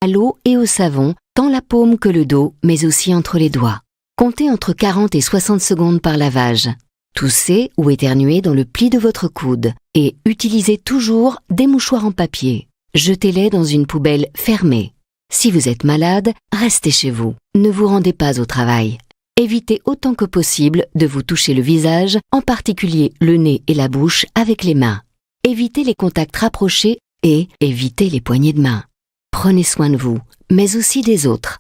à l'eau et au savon, tant la paume que le dos, mais aussi entre les doigts. Comptez entre 40 et 60 secondes par lavage. Toussez ou éternuez dans le pli de votre coude et utilisez toujours des mouchoirs en papier. Jetez-les dans une poubelle fermée. Si vous êtes malade, restez chez vous. Ne vous rendez pas au travail. Évitez autant que possible de vous toucher le visage, en particulier le nez et la bouche avec les mains. Évitez les contacts rapprochés et évitez les poignées de main. Prenez soin de vous, mais aussi des autres.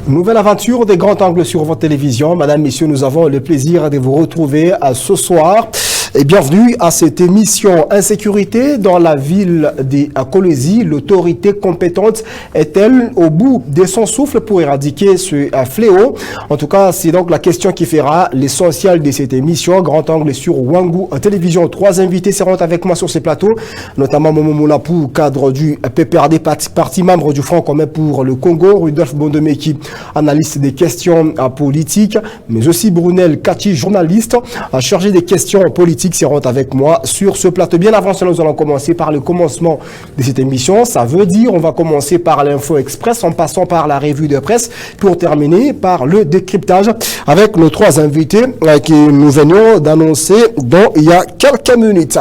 Nouvelle aventure des grands angles sur votre télévision. Madame, messieurs, nous avons le plaisir de vous retrouver ce soir. Et bienvenue à cette émission Insécurité dans la ville de Kolwezi. L'autorité compétente est-elle au bout de son souffle pour éradiquer ce fléau? En tout cas, c'est donc la question qui fera l'essentiel de cette émission. Grand angle sur Wangu Télévision. 3 invités seront avec moi sur ce plateau, notamment Momo Moulapou, cadre du PPRD, parti membre du Front commun pour le Congo, Rudolf Bondomeki, analyste des questions politiques, mais aussi Brunel Kati, journaliste, chargé des questions politiques, seront avec moi sur ce plateau. Bien avant cela, nous allons commencer par le commencement de cette émission. Ça veut dire on va commencer par l'info express en passant par la revue de presse pour terminer par le décryptage avec nos 3 invités que nous venions d'annoncer dans il y a quelques minutes.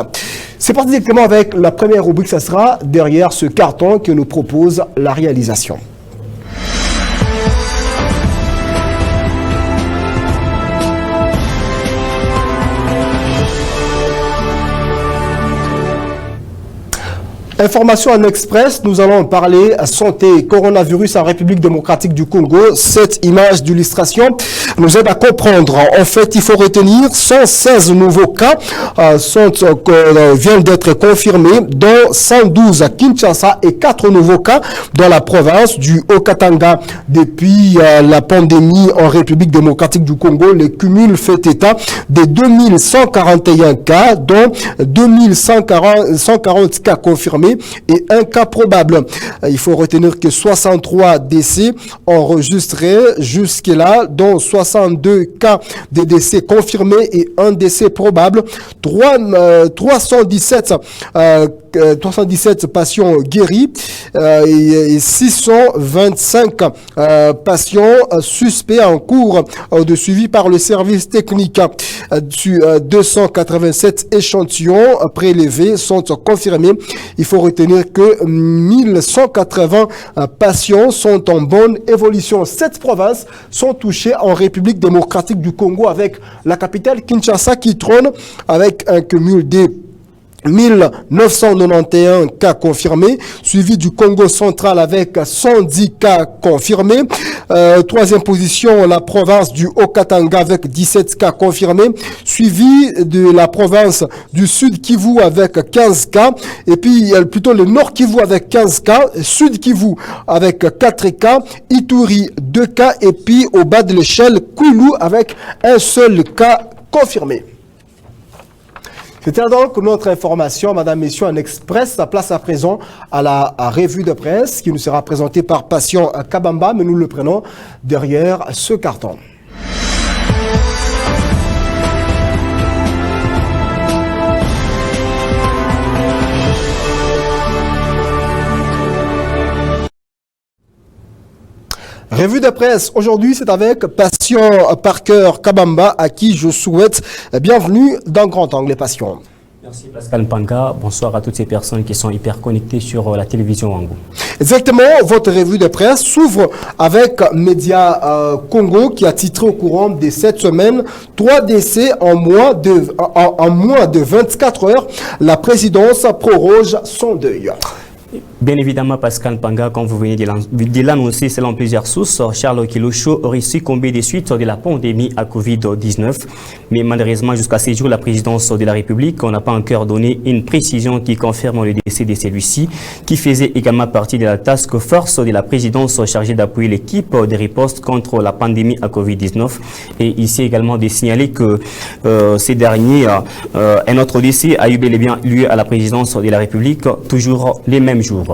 C'est parti directement avec la première rubrique. Ça sera derrière ce carton que nous propose la réalisation. Information en express, nous allons parler santé, coronavirus en République démocratique du Congo. Cette image d'illustration nous aide à comprendre. En fait, il faut retenir 116 nouveaux cas viennent d'être confirmés, dont 112 à Kinshasa et 4 nouveaux cas dans la province du Haut-Katanga. Depuis la pandémie en République démocratique du Congo, le cumul fait état de 2141 cas, dont 2140 cas confirmés et 1 cas probable. Il faut retenir que 63 décès enregistrés jusque-là, dont 62 cas de décès confirmés et 1 décès probable. 317 patients guéris et 625 patients suspects en cours de suivi par le service technique. 287 échantillons prélevés sont confirmés. Il faut retenir que 1180 patients sont en bonne évolution. 7 provinces sont touchées en République démocratique du Congo, avec la capitale Kinshasa qui trône avec un cumul de 1991 cas confirmés, suivi du Congo central avec 110 cas confirmés. 3e position, la province du Haut-Katanga avec 17 cas confirmés, suivi de la province du Sud Kivu avec 15 cas, et puis plutôt le Nord Kivu avec 15 cas, Sud Kivu avec 4 cas, Ituri 2 cas, et puis au bas de l'échelle, Kwilu avec un seul cas confirmé. C'était donc notre information, Madame, Messieurs, en express. Ça place à présent à la revue de presse qui nous sera présentée par Patient Kabamba, mais nous le prenons derrière ce carton. Revue de presse, aujourd'hui c'est avec Patient Parker Kabamba à qui je souhaite bienvenue dans Grand Angle. Patient. Merci Pascal Mpanga, bonsoir à toutes ces personnes qui sont hyper connectées sur la télévision Wangu. Exactement, votre revue de presse s'ouvre avec Média Congo qui a titré au courant de cette semaine 3 décès en moins de 24 heures. La présidence proroge son deuil. Bien évidemment, Pascal Panga, comme vous venez de l'annoncer, selon plusieurs sources, Charles Okilocho aurait succombé des suites de la pandémie à Covid-19. Mais malheureusement, jusqu'à ces jours, la présidence de la République n'a pas encore donné une précision qui confirme le décès de celui-ci, qui faisait également partie de la task force de la présidence chargée d'appuyer l'équipe de riposte contre la pandémie à Covid-19. Et ici également de signaler que ces derniers, un autre décès a eu bel et bien lieu à la présidence de la République, toujours les mêmes jours.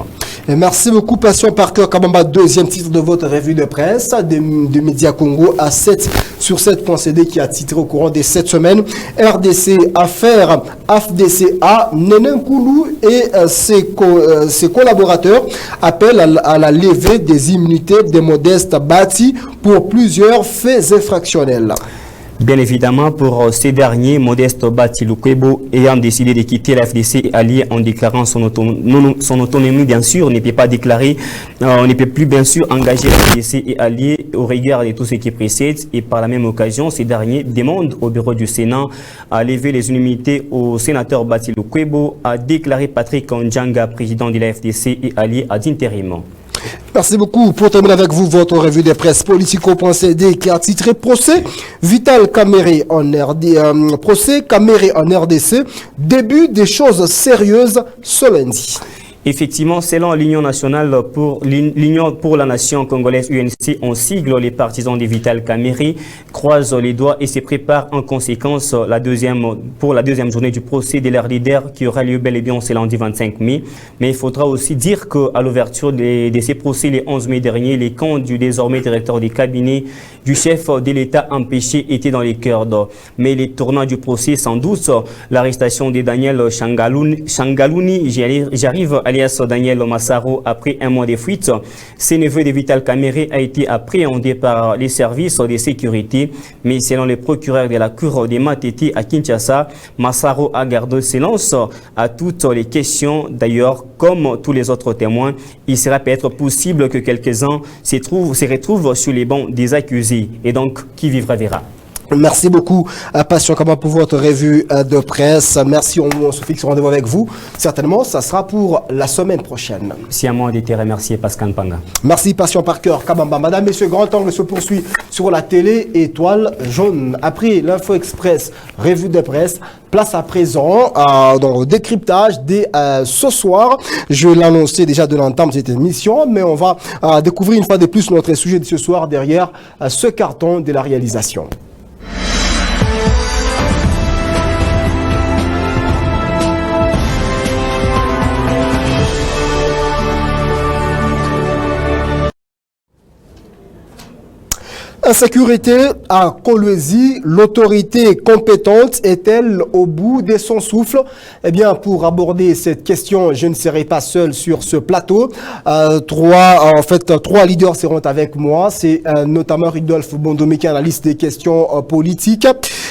Et merci beaucoup, Passion Parker Kabamba, deuxième titre de votre revue de presse de Média Congo à 7 sur 7.cd qui a titré au courant des 7 semaines. RDC affaire AFDCA, Nénin Koulou et ses collaborateurs appellent à la levée des immunités des modestes bâtis pour plusieurs faits infractionnels. Bien évidemment, pour ces derniers, Modeste Bati Lukwebo ayant décidé de quitter la FDC et allié en déclarant son autonomie, bien sûr, ne peut pas déclarer, on ne peut plus bien sûr engager la FDC et allié au regard de tout ce qui précède. Et par la même occasion, ces derniers demandent au bureau du Sénat à lever les immunités au sénateur Bati Lukwebo, a déclaré Patrick Ndjanga, président de la FDC et allié à d'intérim. Merci beaucoup. Pour terminer avec vous, votre revue de presse Politico.cd qui a titré Procès Vital Kamere en RDC, début des choses sérieuses ce lundi. Effectivement, selon l'Union nationale l'Union pour la nation congolaise UNC, en sigle, les partisans de Vital Kamere croisent les doigts et se préparent en conséquence pour la deuxième journée du procès de leur leader qui aura lieu bel et bien ce lundi 25 mai. Mais il faudra aussi dire qu'à l'ouverture de ces procès le 11 mai dernier, les camps du désormais directeur du cabinet du chef de l'État empêché étaient dans les cœurs d'or. Mais les tournants du procès, sans doute, l'arrestation de Daniel Shangalouni, j'arrive à alias Daniel Massaro, après un mois de fuite. Ce neveu de Vital Kamere a été appréhendé par les services de sécurité, mais selon le procureur de la cour de Matete à Kinshasa, Massaro a gardé silence à toutes les questions. D'ailleurs, comme tous les autres témoins, il sera peut-être possible que quelques-uns se retrouvent sur les bancs des accusés. Et donc, qui vivra verra. Merci beaucoup, Passion Kaba, pour votre revue de presse. Merci, on se fixe rendez-vous avec vous. Certainement, ça sera pour la semaine prochaine. C'est à moi de te remercier, Pascal Panga. Merci, Passion Parker Kabamba. Madame, Messieurs, Grand Angle se poursuit sur la télé Étoile Jaune. Après l'Info Express, revue de presse, place à présent dans le décryptage dès ce soir. Je l'annonçais déjà de l'entame de cette émission, mais on va découvrir une fois de plus notre sujet de ce soir derrière ce carton de la réalisation. Insécurité à Kolwezi, l'autorité compétente est-elle au bout de son souffle? Eh bien, pour aborder cette question, je ne serai pas seul sur ce plateau. Trois leaders seront avec moi. C'est notamment Rudolf Bondomé, qui est analyste des questions politiques.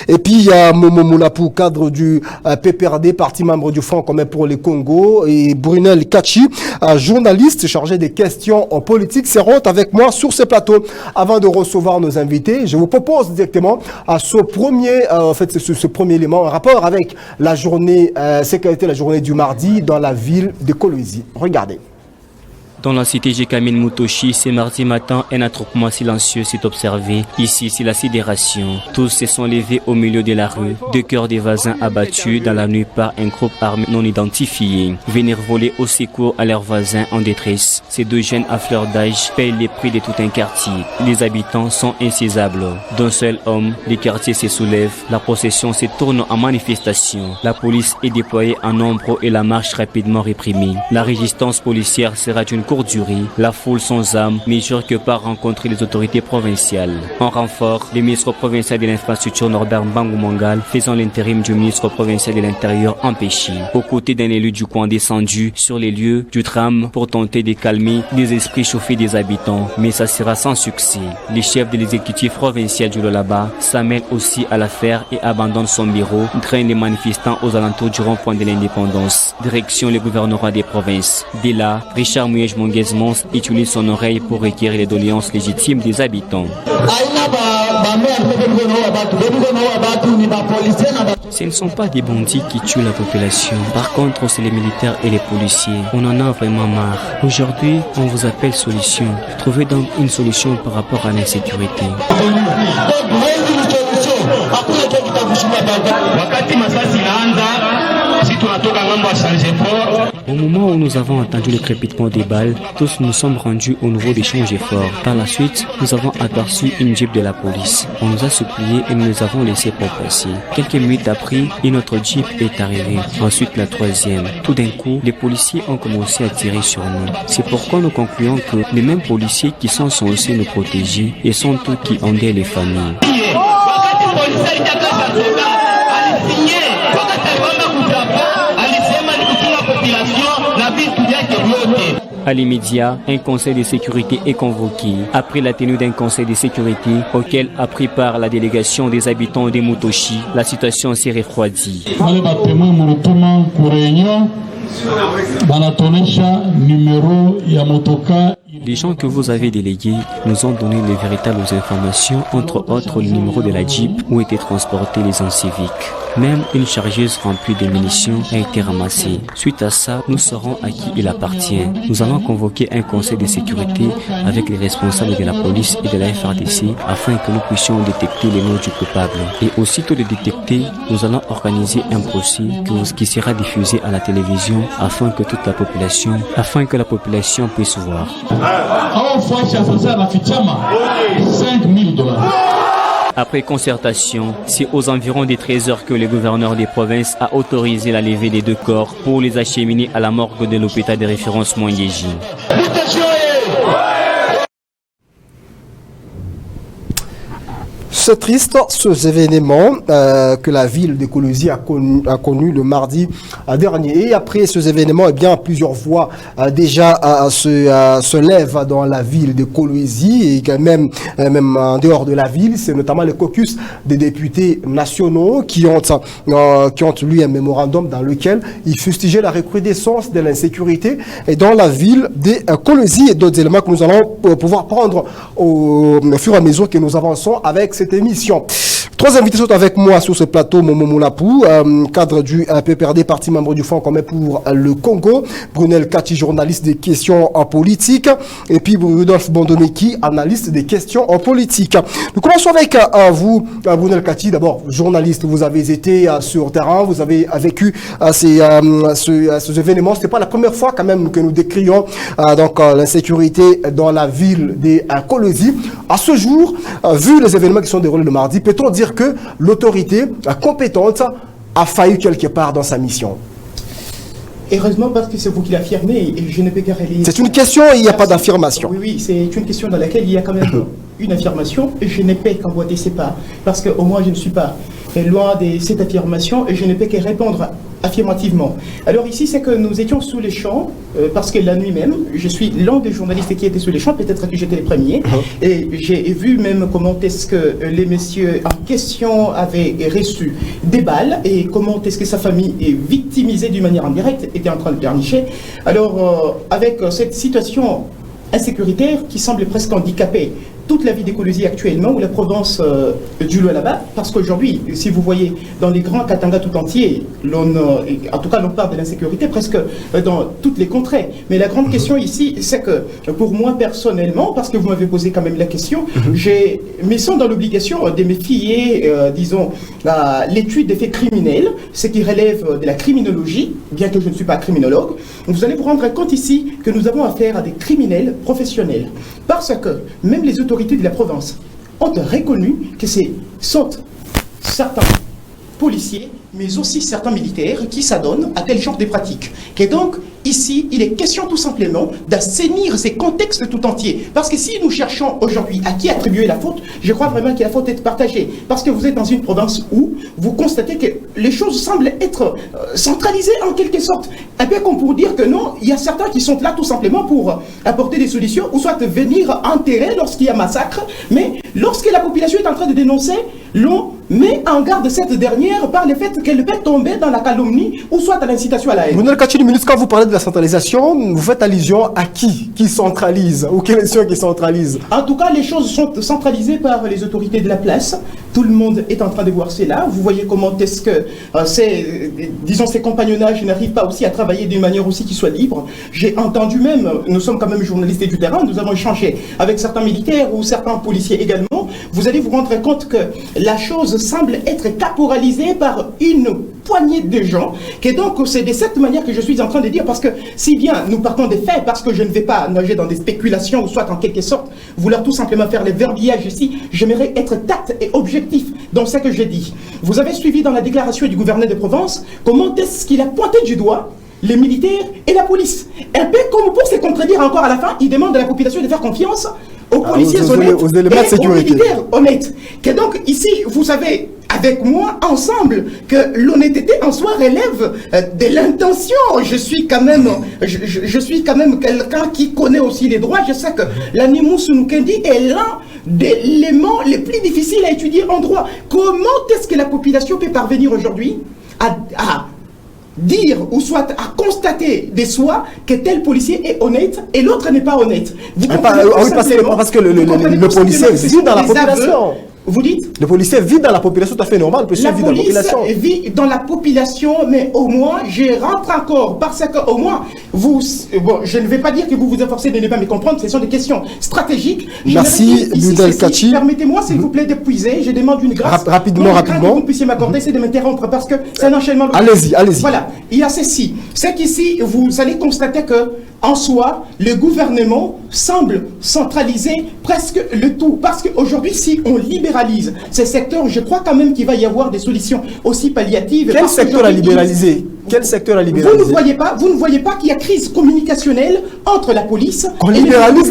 Et puis, il y a Momo Moulapou, cadre du PPRD, parti membre du Front commun pour le Congo. Et Brunel Kachi, journaliste chargé des questions politiques, seront avec moi sur ce plateau. Avant de recevoir nos invités, je vous propose directement à ce premier élément en rapport avec la journée, ce qu'a été la journée du mardi dans la ville de Kolwezi. Regardez. Dans la cité Jekamine Mutoshi, ce mardi matin, un attroupement silencieux s'est observé. Ici, c'est la sidération. Tous se sont levés au milieu de la rue. Deux cœurs des voisins abattus dans la nuit par un groupe armé non identifié. Venir voler au secours à leurs voisins en détresse. Ces deux jeunes à fleur d'âge payent les prix de tout un quartier. Les habitants sont insaisables. D'un seul homme, les quartiers se soulèvent. La procession se tourne en manifestation. La police est déployée en nombre et la marche rapidement réprimée. La résistance policière sera une durée. La foule sans âme ne jure que par rencontrer les autorités provinciales. En renfort, le ministre provincial de l'infrastructure Norbert Mbangou Mangal faisant l'intérim du ministre provincial de l'Intérieur empêché. Aux côtés d'un élu du coin descendu sur les lieux du tram pour tenter de calmer les esprits chauffés des habitants. Mais ça sera sans succès. Le chef de l'exécutif provincial du Lolaba s'amène aussi à l'affaire et abandonne son bureau, draine les manifestants aux alentours du rond-point de l'indépendance. Direction le gouvernorat des provinces. Dès là, Richard Mouyej Monguez-Mons utilise son oreille pour requérir les doléances légitimes des habitants. Ce ne sont pas des bandits qui tuent la population. Par contre, c'est les militaires et les policiers. On en a vraiment marre. Aujourd'hui, on vous appelle solution. Trouvez donc une solution par rapport à l'insécurité. Au moment où nous avons entendu le crépitement des balles, tous nous sommes rendus au niveau d'échange efforts. Par la suite, nous avons aperçu une jeep de la police. On nous a supplié et nous les avons laissés pour passer. Quelques minutes après, une autre jeep est arrivée. Ensuite, la troisième. Tout d'un coup, les policiers ont commencé à tirer sur nous. C'est pourquoi nous concluons que les mêmes policiers qui sont censés nous protéger et sont eux qui endettent les familles. À l'immédiat, un conseil de sécurité est convoqué. Après la tenue d'un conseil de sécurité auquel a pris part la délégation des habitants de Mutoshi, la situation s'est refroidie. Les gens que vous avez délégués nous ont donné les véritables informations, entre autres le numéro de la Jeep où étaient transportés les gens civiques. Même une chargeuse remplie de munitions a été ramassée. Suite à ça, nous saurons à qui il appartient. Nous allons convoquer un conseil de sécurité avec les responsables de la police et de la FRDC afin que nous puissions détecter les noms du coupable. Et aussitôt de détecter, nous allons organiser un procès qui sera diffusé à la télévision afin que la population puisse voir. Après concertation, c'est aux environs des 13 heures que le gouverneur des provinces a autorisé la levée des 2 corps pour les acheminer à la morgue de l'hôpital de référence Mwengeji. C'est triste, ces événements que la ville de Kolwezi a connu le mardi dernier. Et après ces événements, eh bien, plusieurs voix déjà se lèvent dans la ville de Kolwezi et même en dehors de la ville. C'est notamment le caucus des députés nationaux qui ont lu un mémorandum dans lequel ils fustigeaient la recrudescence de l'insécurité dans la ville de Kolwezi et d'autres éléments que nous allons pouvoir prendre au fur et à mesure que nous avançons avec cette émission. 3 invités sont avec moi sur ce plateau. Momo Moulapou, cadre du PPRD, parti membre du Fonds commun pour le Congo. Brunel Kati, journaliste des questions en politique. Et puis Rudolf Bondomeki, analyste des questions en politique. Nous commençons avec vous, Brunel Kati. D'abord, journaliste, vous avez été sur terrain, vous avez vécu ces événements. Ce n'est pas la première fois quand même que nous décrions l'insécurité dans la ville de Kolwezi. À ce jour, vu les événements qui sont déroulés le mardi, peut-on dire que l'autorité compétente a failli quelque part dans sa mission? Heureusement, parce que c'est vous qui l'affirmez et je ne peux qu'en relayer. C'est une question et il n'y a pas d'affirmation. Oui, c'est une question dans laquelle il y a quand même une affirmation et je ne peux qu'emboîter ces pas. Parce qu'au moins, je ne suis pas loin de cette affirmation et je ne peux que répondre affirmativement. Alors ici, c'est que nous étions sous les champs, parce que la nuit même, je suis l'un des journalistes qui étaient sous les champs, peut-être que j'étais les premiers, et j'ai vu même comment est-ce que les messieurs en question avaient reçu des balles, et comment est-ce que sa famille est victimisée d'une manière indirecte, était en train de pleurnicher. Alors, avec cette situation insécuritaire qui semble presque handicaper toute la vie des Kolwezi actuellement, ou la province du Lualaba, parce qu'aujourd'hui, si vous voyez dans les grands Katanga tout entier, en tout cas l'on parle de l'insécurité presque dans toutes les contrées. Mais la grande question ici, c'est que pour moi personnellement, parce que vous m'avez posé quand même la question, j'ai me sens dans l'obligation de me fier, disons, à l'étude des faits criminels, ce qui relève de la criminologie, bien que je ne suis pas criminologue. Vous allez vous rendre compte ici que nous avons affaire à des criminels professionnels. Parce que même les autorités de la province ont reconnu que sont certains policiers, mais aussi certains militaires qui s'adonnent à tel genre de pratiques. Et donc, ici, il est question tout simplement d'assainir ces contextes tout entiers. Parce que si nous cherchons aujourd'hui à qui attribuer la faute, je crois vraiment que la faute est partagée. Parce que vous êtes dans une province où vous constatez que les choses semblent être centralisées en quelque sorte. Un peu comme pour dire que non, il y a certains qui sont là tout simplement pour apporter des solutions ou soit venir enterrer lorsqu'il y a massacre. Mais lorsque la population est en train de dénoncer, l'on met en garde cette dernière par le fait qu'elle peut tomber dans la calomnie ou soit à l'incitation à la haine. Brunel Kachini, quand vous parlez de la centralisation, vous faites allusion à qui centralise ou quelle est qui centralise? En tout cas, les choses sont centralisées par les autorités de la place. Tout le monde est en train de voir cela. Vous voyez comment est-ce que ces compagnonnages n'arrivent pas aussi à travailler d'une manière aussi qui soit libre. J'ai entendu même, nous sommes quand même journalistes du terrain, nous avons échangé avec certains militaires ou certains policiers également. Vous allez vous rendre compte que la chose semble être caporalisée par une poignée de gens, et donc c'est de cette manière que je suis en train de dire, parce que si bien nous partons des faits, parce que je ne vais pas nager dans des spéculations ou soit en quelque sorte vouloir tout simplement faire les verbiages ici, j'aimerais être tact et objectif dans ce que je dis. Vous avez suivi dans la déclaration du gouverneur de Provence comment est-ce qu'il a pointé du doigt les militaires et la police. Un peu comme pour se contredire encore à la fin, il demande à la population de faire confiance aux policiers honnêtes aux éléments de sécurité. Et aux militaires honnêtes. Que donc ici, vous savez, avec moi, ensemble, que l'honnêteté en soi relève de l'intention. Je suis quand même quelqu'un qui connaît aussi les droits. Je sais que l'animus nukendi est l'un des éléments les plus difficiles à étudier en droit. Comment est-ce que la population peut parvenir aujourd'hui à dire ou soit à constater des soi que tel policier est honnête et l'autre n'est pas honnête? Vous parce que le policier vit dans la population. Vous dites? Le policier vit dans la population, tout à fait normal. Le policier vit dans la population. Vit dans la population, mais au moins, je rentre encore parce que au moins, je ne vais pas dire que vous vous efforcez de ne pas me comprendre, ce sont des questions stratégiques. Merci, Brunel Kachini. Permettez-moi, s'il vous plaît, d'épuiser. Je demande une grâce. Rapidement. Que vous puissiez m'accorder, c'est de m'interrompre parce que c'est un enchaînement. Allez-y. Voilà, il y a ceci. C'est qu'ici, vous allez constater que, en soi, le gouvernement semble centraliser presque le tout. Parce qu'aujourd'hui, si on libéralise ces secteurs, je crois quand même qu'il va y avoir des solutions aussi palliatives. Quel secteur a libéralisé? Quel secteur a libéralisé? Vous ne voyez pas qu'il y a crise communicationnelle entre la police On libéralise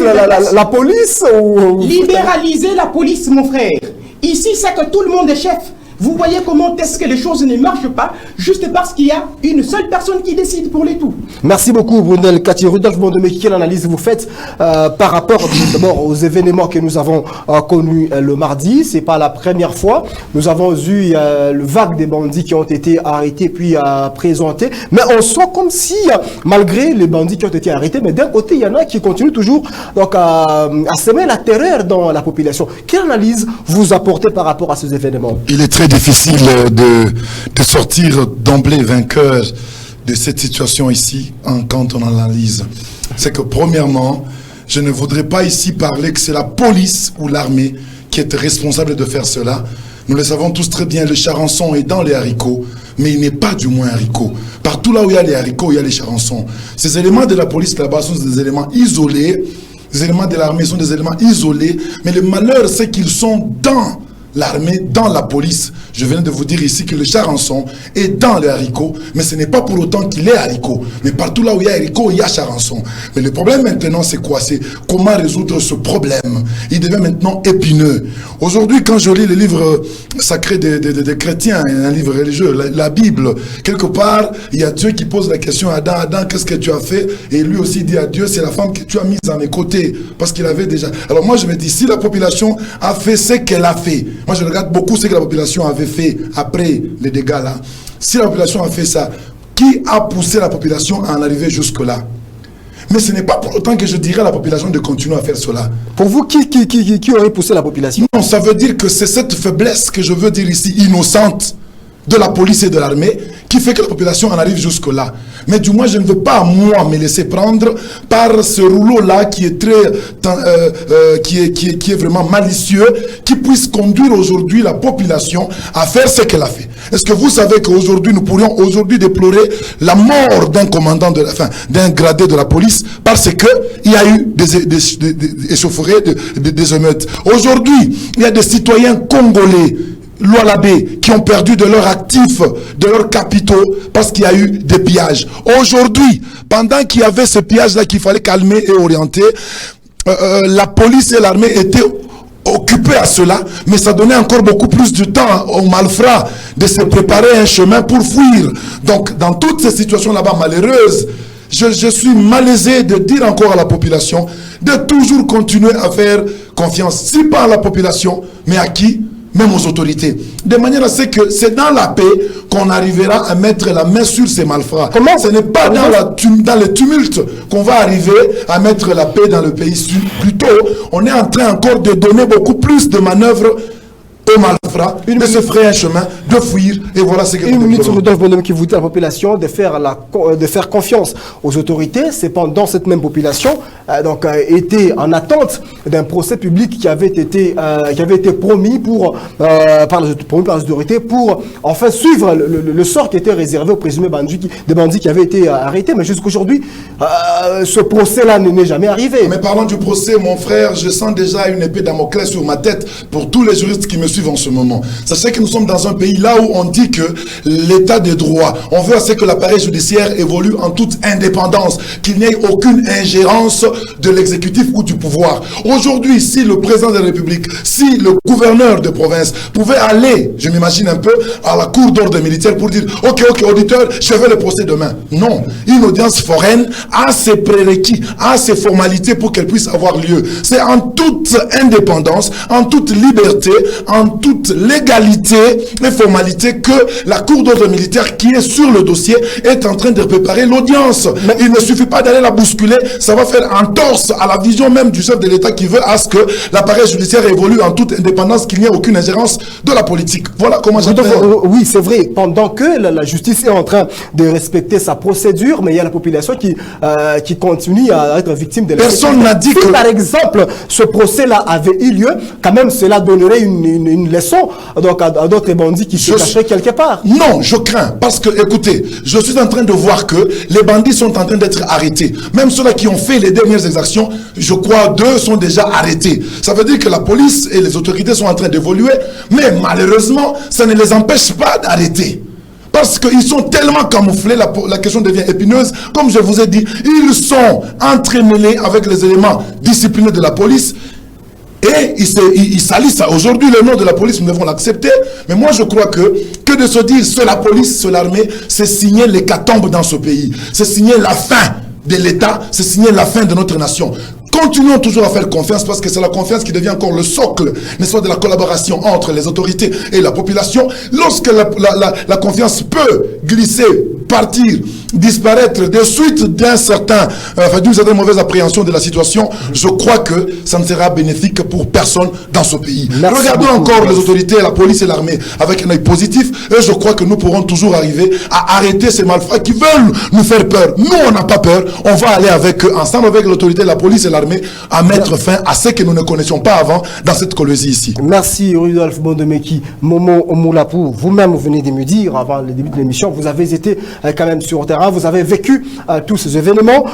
la police ou... Libéraliser la police, mon frère. Ici, c'est que tout le monde est chef. Vous voyez comment est-ce que les choses ne marchent pas juste parce qu'il y a une seule personne qui décide pour les tout. Merci beaucoup, Brunel Kachini. Rudolf Bondomé, quelle analyse vous faites par rapport d'abord aux événements que nous avons connus le mardi? C'est pas la première fois. Nous avons eu le vague des bandits qui ont été arrêtés puis présentés. Mais on sent comme si, malgré les bandits qui ont été arrêtés, mais d'un côté, il y en a qui continuent toujours donc, à semer la terreur dans la population. Quelle analyse vous apportez par rapport à ces événements? Il est très difficile de sortir d'emblée vainqueur de cette situation ici quand on analyse. C'est que premièrement, je ne voudrais pas ici parler que c'est la police ou l'armée qui est responsable de faire cela. Nous le savons tous très bien, le charançon est dans les haricots, mais il n'est pas du moins haricot. Partout là où il y a les haricots, il y a les charançons. Ces éléments de la police là-bas sont des éléments isolés, les éléments de l'armée sont des éléments isolés, mais le malheur c'est qu'ils sont dans l'armée, dans la police. Je viens de vous dire ici que le charançon est dans les haricots, mais ce n'est pas pour autant qu'il est haricot. Mais partout là où il y a haricot, il y a charançon. Mais le problème maintenant, c'est quoi? C'est comment résoudre ce problème. Il devient maintenant épineux. Aujourd'hui, quand je lis les livres sacrés des chrétiens, un livre religieux, la Bible, quelque part, il y a Dieu qui pose la question à Adam, Adam, qu'est-ce que tu as fait? Et lui aussi dit à Dieu, c'est la femme que tu as mise à mes côtés, parce qu'il avait déjà... Alors moi, je me dis, si la population a fait ce qu'elle a fait, moi, je regarde beaucoup ce que la population avait fait après les dégâts là. Si la population a fait ça, qui a poussé la population à en arriver jusque-là? Mais ce n'est pas pour autant que je dirais à la population de continuer à faire cela. Pour vous, qui aurait poussé la population? Non, ça veut dire que c'est cette faiblesse que je veux dire ici, innocente, de la police et de l'armée, qui fait que la population en arrive jusque-là. Mais du moins, je ne veux pas, moi, me laisser prendre par ce rouleau-là qui est très, qui est vraiment malicieux, qui puisse conduire aujourd'hui la population à faire ce qu'elle a fait. Est-ce que vous savez qu'aujourd'hui, nous pourrions aujourd'hui déplorer la mort d'un commandant d'un gradé de la police parce que il y a eu des échauffourées, des émeutes. Aujourd'hui, il y a des citoyens congolais, Lualabé, qui ont perdu de leurs actifs, de leurs capitaux, parce qu'il y a eu des pillages. Aujourd'hui, pendant qu'il y avait ce pillage-là qu'il fallait calmer et orienter, la police et l'armée étaient occupés à cela, mais ça donnait encore beaucoup plus de temps aux malfrats de se préparer un chemin pour fuir. Donc, dans toutes ces situations là-bas malheureuses, je suis malaisé de dire encore à la population de toujours continuer à faire confiance, si pas à la population, mais à qui? Même aux autorités. De manière à ce que c'est dans la paix qu'on arrivera à mettre la main sur ces malfrats. Comment? Ce n'est pas dans les tumultes qu'on va arriver à mettre la paix dans le pays. Plutôt, on est en train encore de donner beaucoup plus de manœuvres aux malfrats, de se frayer un chemin, de fuir, et voilà ce que Une nous minute sur déplorons. Rodolphe Bonhomme qui vous dit à la population de faire confiance aux autorités. C'est pendant cette même population était en attente d'un procès public qui avait été promis par les autorités pour enfin suivre le sort qui était réservé aux présumés des bandits qui avaient été arrêtés. Mais jusqu'aujourd'hui, ce procès-là n'est jamais arrivé. Mais parlant du procès, mon frère, je sens déjà une épée Damoclès sur ma tête pour tous les juristes qui me suivent en ce moment. Sachez que nous sommes dans un pays là où on dit que l'état de droit, on veut à ce que l'appareil judiciaire évolue en toute indépendance, qu'il n'y ait aucune ingérence de l'exécutif ou du pouvoir. Aujourd'hui, si le président de la République, si le gouverneur de province pouvait aller, je m'imagine un peu, à la cour d'ordre militaire pour dire « Ok, auditeur, je veux le procès demain ». Non, une audience foraine a ses prérequis, a ses formalités pour qu'elle puisse avoir lieu. C'est en toute indépendance, en toute liberté, en toute légalité et formalité que la cour d'ordre militaire qui est sur le dossier est en train de préparer l'audience. Il ne suffit pas d'aller la bousculer, ça va faire entorse à la vision même du chef de l'État qui veut à ce que l'appareil judiciaire évolue en toute indépendance, qu'il n'y ait aucune ingérence de la politique. Voilà comment j'appelle. Oui, c'est vrai. Pendant que la justice est en train de respecter sa procédure, mais il y a la population qui continue à être victime de la Personne n'a dit que... par exemple, ce procès-là avait eu lieu, quand même, cela donnerait une leçon donc à d'autres bandits qui se cacheraient quelque part. Non, je crains. Parce que, écoutez, je suis en train de voir que les bandits sont en train d'être arrêtés. Même ceux-là qui ont fait les dernières exactions, je crois 2 sont déjà arrêtés. Ça veut dire que la police et les autorités sont en train d'évoluer, mais malheureusement, ça ne les empêche pas d'arrêter. Parce qu'ils sont tellement camouflés, la question devient épineuse. Comme je vous ai dit, ils sont entremêlés avec les éléments disciplinés de la police. Et ils salissent ça. Aujourd'hui, le nom de la police, nous devons l'accepter. Mais moi, je crois que de se dire c'est la police, c'est l'armée, c'est signer l'hécatombe dans ce pays. C'est signer la fin de l'État, c'est signer la fin de notre nation. Continuons toujours à faire confiance parce que c'est la confiance qui devient encore le socle, n'est-ce pas, de la collaboration entre les autorités et la population. Lorsque la confiance peut glisser, partir, disparaître de suite d'une certaine mauvaise appréhension de la situation, je crois que ça ne sera bénéfique pour personne dans ce pays. Merci Regardons beaucoup, encore les autorités, la police et l'armée avec un œil positif et je crois que nous pourrons toujours arriver à arrêter ces malfrats qui veulent nous faire peur. Nous, on n'a pas peur. On va aller avec eux, ensemble avec l'autorité, la police et l'armée, à mettre fin à ce que nous ne connaissions pas avant dans cette colonie ici. Merci Rodolphe Bondomeki. Momo Omoulapou, vous-même vous venez de me dire avant le début de l'émission, vous avez été quand même sur le terrain, vous avez vécu tous ces événements.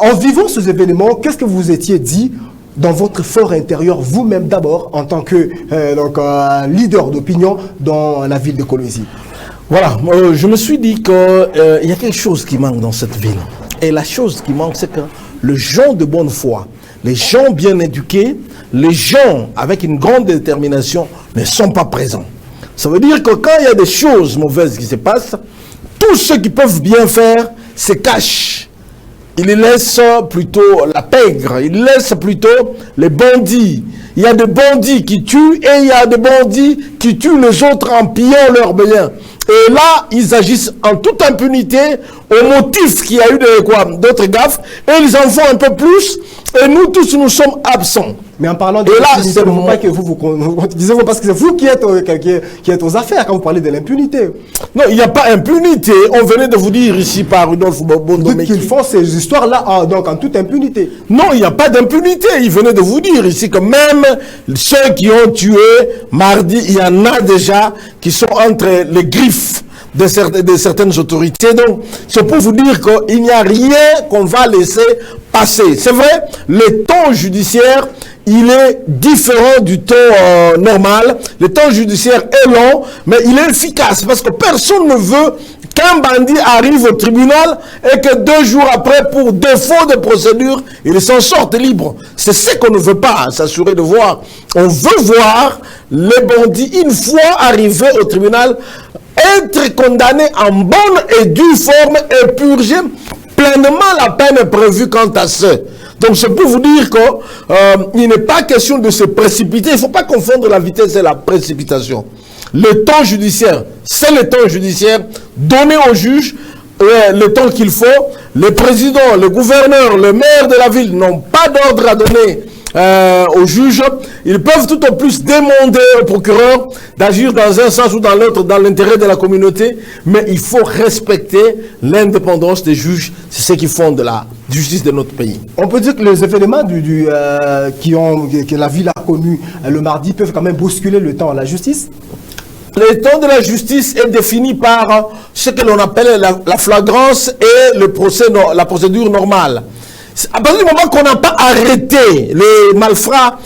En vivant ces événements, qu'est-ce que vous étiez dit dans votre fort intérieur, vous-même d'abord, en tant que leader d'opinion dans la ville de Kolwezi? Voilà, je me suis dit qu'il y a quelque chose qui manque dans cette ville. Et la chose qui manque, c'est que les gens de bonne foi, les gens bien éduqués, les gens avec une grande détermination ne sont pas présents. Ça veut dire que quand il y a des choses mauvaises qui se passent, tous ceux qui peuvent bien faire se cachent. Ils laissent plutôt la pègre, ils laissent plutôt les bandits. Il y a des bandits qui tuent et il y a des bandits qui tuent les autres en pillant leurs biens. Et là, ils agissent en toute impunité au motif qu'il y a eu d'autres gaffes et ils en font un peu plus et nous tous nous sommes absents. Mais en parlant de l'impunité, pas que vous parce que c'est vous qui êtes aux affaires quand vous parlez de l'impunité. Non, il n'y a pas impunité. On venait de vous dire ici par Rodolphe Bondomeki qu'ils font ces histoires-là donc en toute impunité. Non, il n'y a pas d'impunité. Il venait de vous dire ici que même ceux qui ont tué mardi, il y en a déjà qui sont entre les griffes de certaines autorités. Donc, c'est pour vous dire qu'il n'y a rien qu'on va laisser passer. C'est vrai, le temps judiciaire, il est différent du temps normal. Le temps judiciaire est long, mais il est efficace parce que personne ne veut qu'un bandit arrive au tribunal et que 2 jours après, pour défaut de procédure, il s'en sorte libre. C'est ce qu'on ne veut pas s'assurer de voir. On veut voir les bandits, une fois arrivés au tribunal, être condamnés en bonne et due forme et purger pleinement la peine prévue quant à ça. Donc c'est pour vous dire qu'il n'est pas question de se précipiter. Il ne faut pas confondre la vitesse et la précipitation. Le temps judiciaire, c'est le temps judiciaire. Donner au juge le temps qu'il faut. Le président, le gouverneur, le maire de la ville n'ont pas d'ordre à donner aux juges. Ils peuvent tout au plus demander au procureur d'agir dans un sens ou dans l'autre dans l'intérêt de la communauté, mais il faut respecter l'indépendance des juges. C'est ce qui fonde la justice de notre pays. On peut dire que les événements que la ville a connus le mardi peuvent quand même bousculer le temps à la justice. Le temps de la justice est défini par ce que l'on appelle la flagrance et la procédure normale. À partir du moment qu'on n'a pas arrêté les malfrats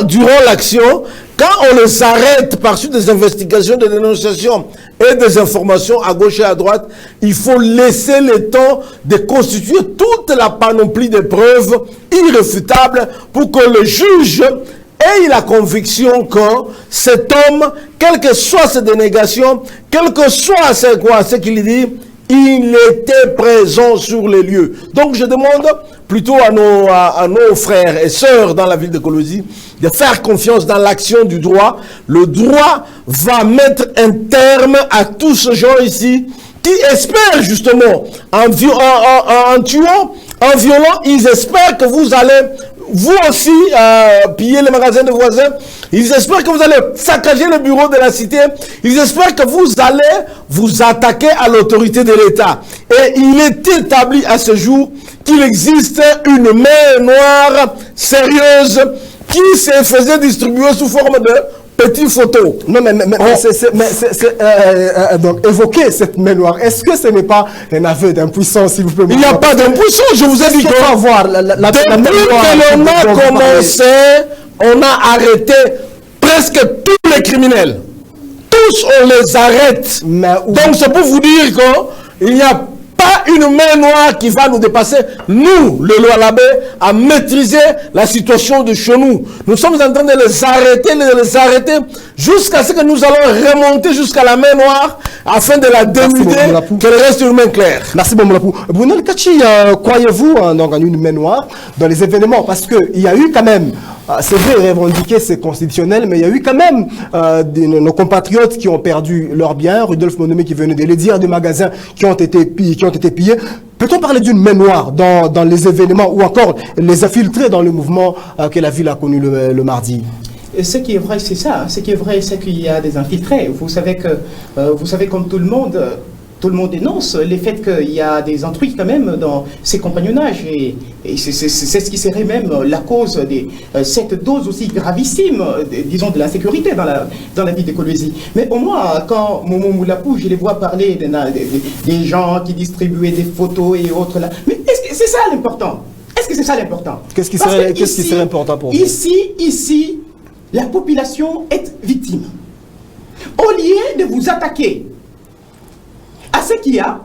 durant l'action, quand on les arrête par suite des investigations, des dénonciations et des informations à gauche et à droite, il faut laisser le temps de constituer toute la panoplie de preuves irréfutables pour que le juge ait la conviction que cet homme, quelles que soient ses dénégations, quel que soit ce qu'il dit, il était présent sur les lieux. Donc je demande plutôt à nos frères et sœurs dans la ville de Kolosi de faire confiance dans l'action du droit. Le droit va mettre un terme à tous ces gens ici qui espèrent justement, en tuant, en violant, ils espèrent que vous allez vous aussi piller les magasins de voisins. Ils espèrent que vous allez saccager le bureau de la cité. Ils espèrent que vous allez vous attaquer à l'autorité de l'État. Et il est établi à ce jour qu'il existe une main noire sérieuse qui se faisait distribuer sous forme de petites photos. Non, donc évoquer cette main noire, est-ce que ce n'est pas un aveu d'impuissance, s'il vous plaît? Il n'y a pas d'impuissance, je vous ai dit qu'on va voir depuis que l'on a commencé, on a arrêté presque tous les criminels. Tous, on les arrête. Donc c'est pour vous dire qu'il n'y a pas une main noire qui va nous dépasser, nous, le Lualabé, à maîtriser la situation de chez nous. Nous sommes en train de les arrêter jusqu'à ce que nous allons remonter jusqu'à la main noire afin de la dénuder, qu'elle reste une main claire. Merci Bomolapou. Brunel Kachi, croyez-vous en une main noire dans les événements? Parce qu'il y a eu quand même, c'est vrai, revendiquer c'est constitutionnel, mais il y a eu quand même nos compatriotes qui ont perdu leurs biens, Rudolf Monome qui venait de le dire, des magasins qui ont été pillés. Peut-on parler d'une main noire dans les événements ou encore les infiltrés dans le mouvement que la ville a connu le mardi? Ce qui est vrai, c'est ça. Ce qui est vrai, c'est qu'il y a des infiltrés. Vous savez comme tout le monde dénonce les faits qu'il y a des intrus quand même dans ces compagnonnages. Et c'est ce qui serait même la cause de cette dose aussi gravissime, disons, de l'insécurité dans la ville de Kolosi. Mais au moins, quand Momo Moulapou, je les vois parler des gens qui distribuaient des photos et autres là. Mais est-ce que c'est ça l'important? Est-ce que c'est ça l'important? Qu'est-ce qui serait important pour vous? Ici, la population est victime. Au lieu de vous attaquer à ce qu'il y a,